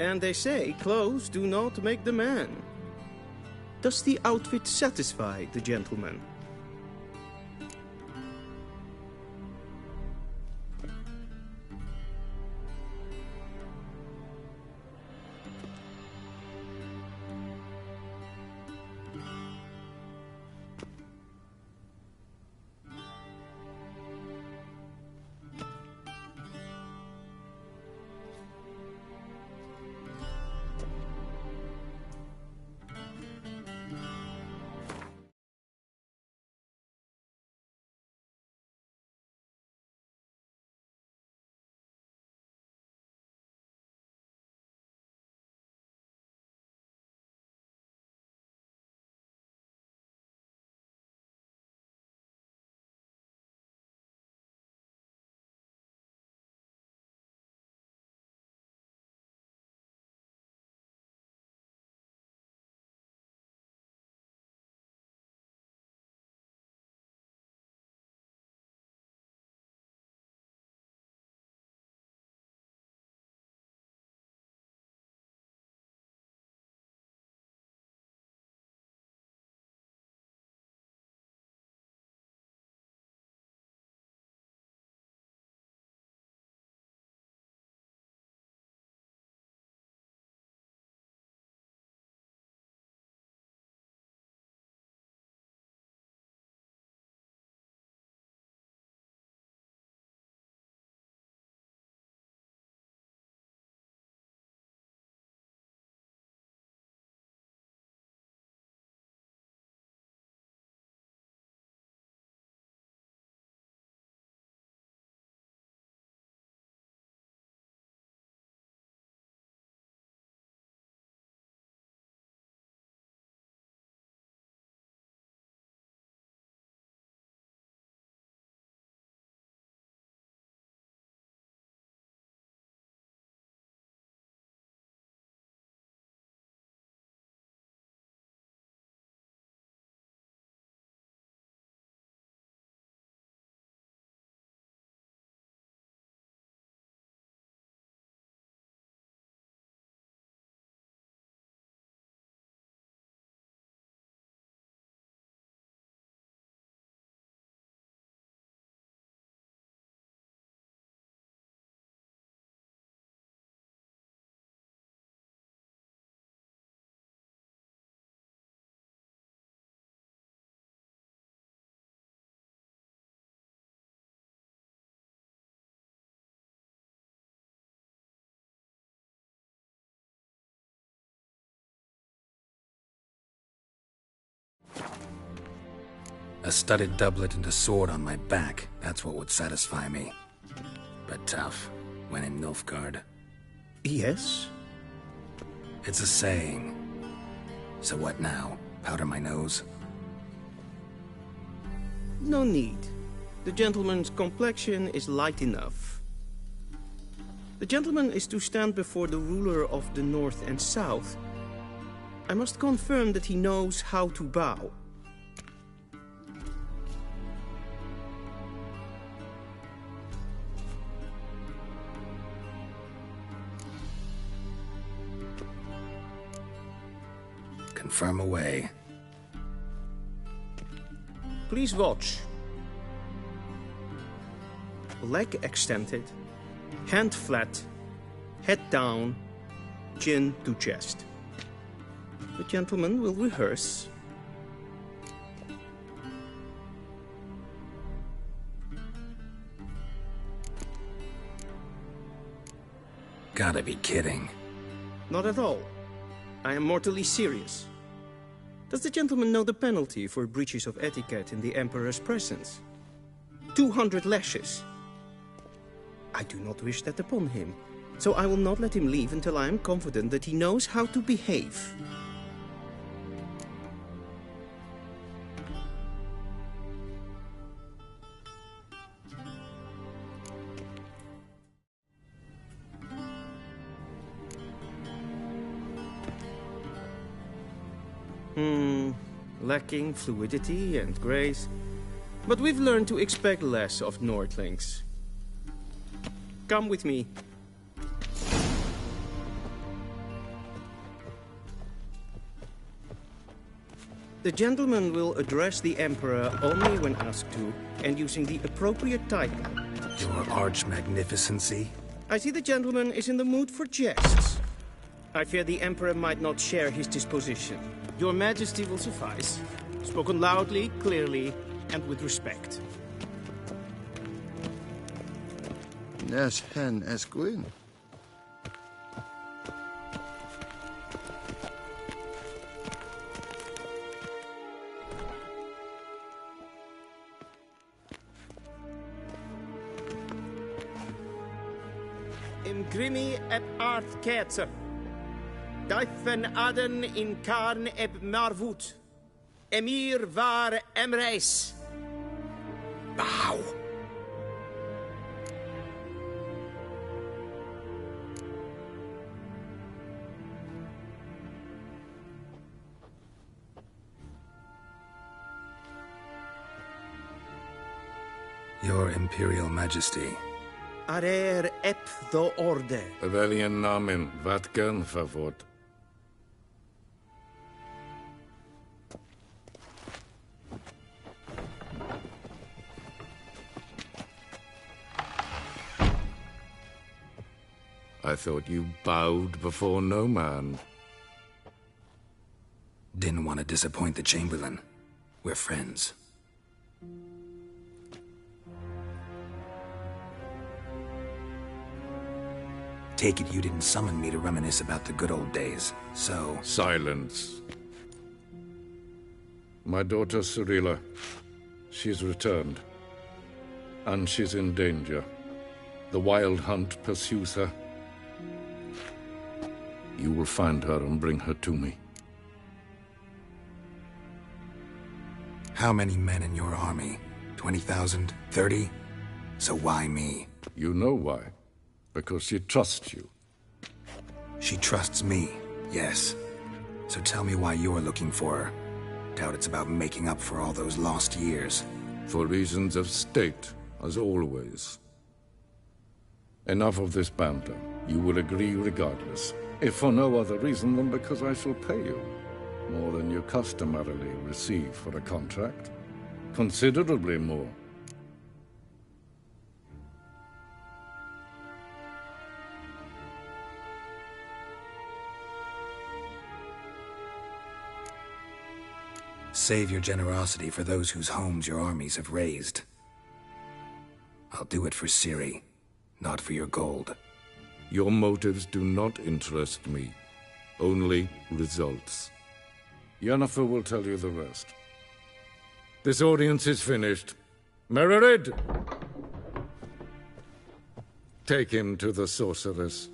And they say clothes do not make the man. Does the outfit satisfy the gentleman? A studded doublet and a sword on my back, that's what would satisfy me. But tough, when in Nilfgaard. Yes? It's a saying. So what now? Powder my nose? No need. The gentleman's complexion is light enough. The gentleman is to stand before the ruler of the North and South. I must confirm that he knows how to bow. Confirm away. Please watch. Leg extended, hand flat, head down, chin to chest. The gentleman will rehearse. Gotta be kidding. Not at all. I am mortally serious. Does the gentleman know the penalty for breaches of etiquette in the Emperor's presence? 200 lashes. I do not wish that upon him, so I will not let him leave until I am confident that he knows how to behave. Lacking fluidity and grace. But we've learned to expect less of Nordlings. Come with me. The gentleman will address the Emperor only when asked to, and using the appropriate title. Your Arch-Magnificency? I see the gentleman is in the mood for jests. I fear the Emperor might not share his disposition. Your Majesty will suffice. Spoken loudly, clearly, and with respect. Nes hen esquin. Imgrimi et art ketzer. Daifen aden in karn eb marvut. Emir var emreis. Bow. Your Imperial Majesty. Arer ep do orde. Welchen Namen? Wat gern favort? I thought you bowed before no man. Didn't want to disappoint the Chamberlain. We're friends. Take it you didn't summon me to reminisce about the good old days, so... Silence. My daughter Cyrilla, she's returned. And she's in danger. The Wild Hunt pursues her. You will find her and bring her to me. How many men in your army? 20,000? 30? So why me? You know why. Because she trusts you. She trusts me, yes. So tell me why you're looking for her. Doubt it's about making up for all those lost years. For reasons of state, as always. Enough of this banter. You will agree regardless. If for no other reason than because I shall pay you. More than you customarily receive for a contract. Considerably more. Save your generosity for those whose homes your armies have razed. I'll do it for Ciri, not for your gold. Your motives do not interest me. Only results. Yennefer will tell you the rest. This audience is finished. Mererid! Take him to the sorceress.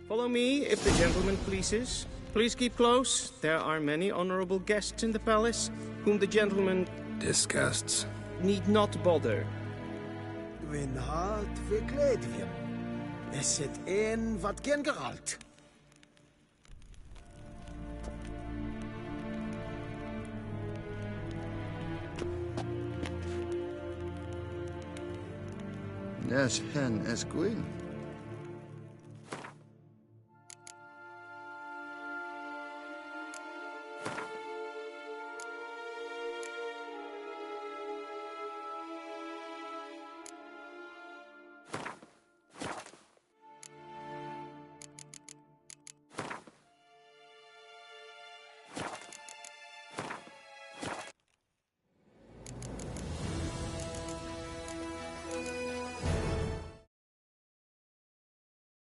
Follow me, if the gentleman pleases. Please keep close. There are many honorable guests in the palace, whom the gentleman... disgusts. ...need not bother. Wyn halt vi glädje. Is het een wat gen geralt? Nes hen es gwyn.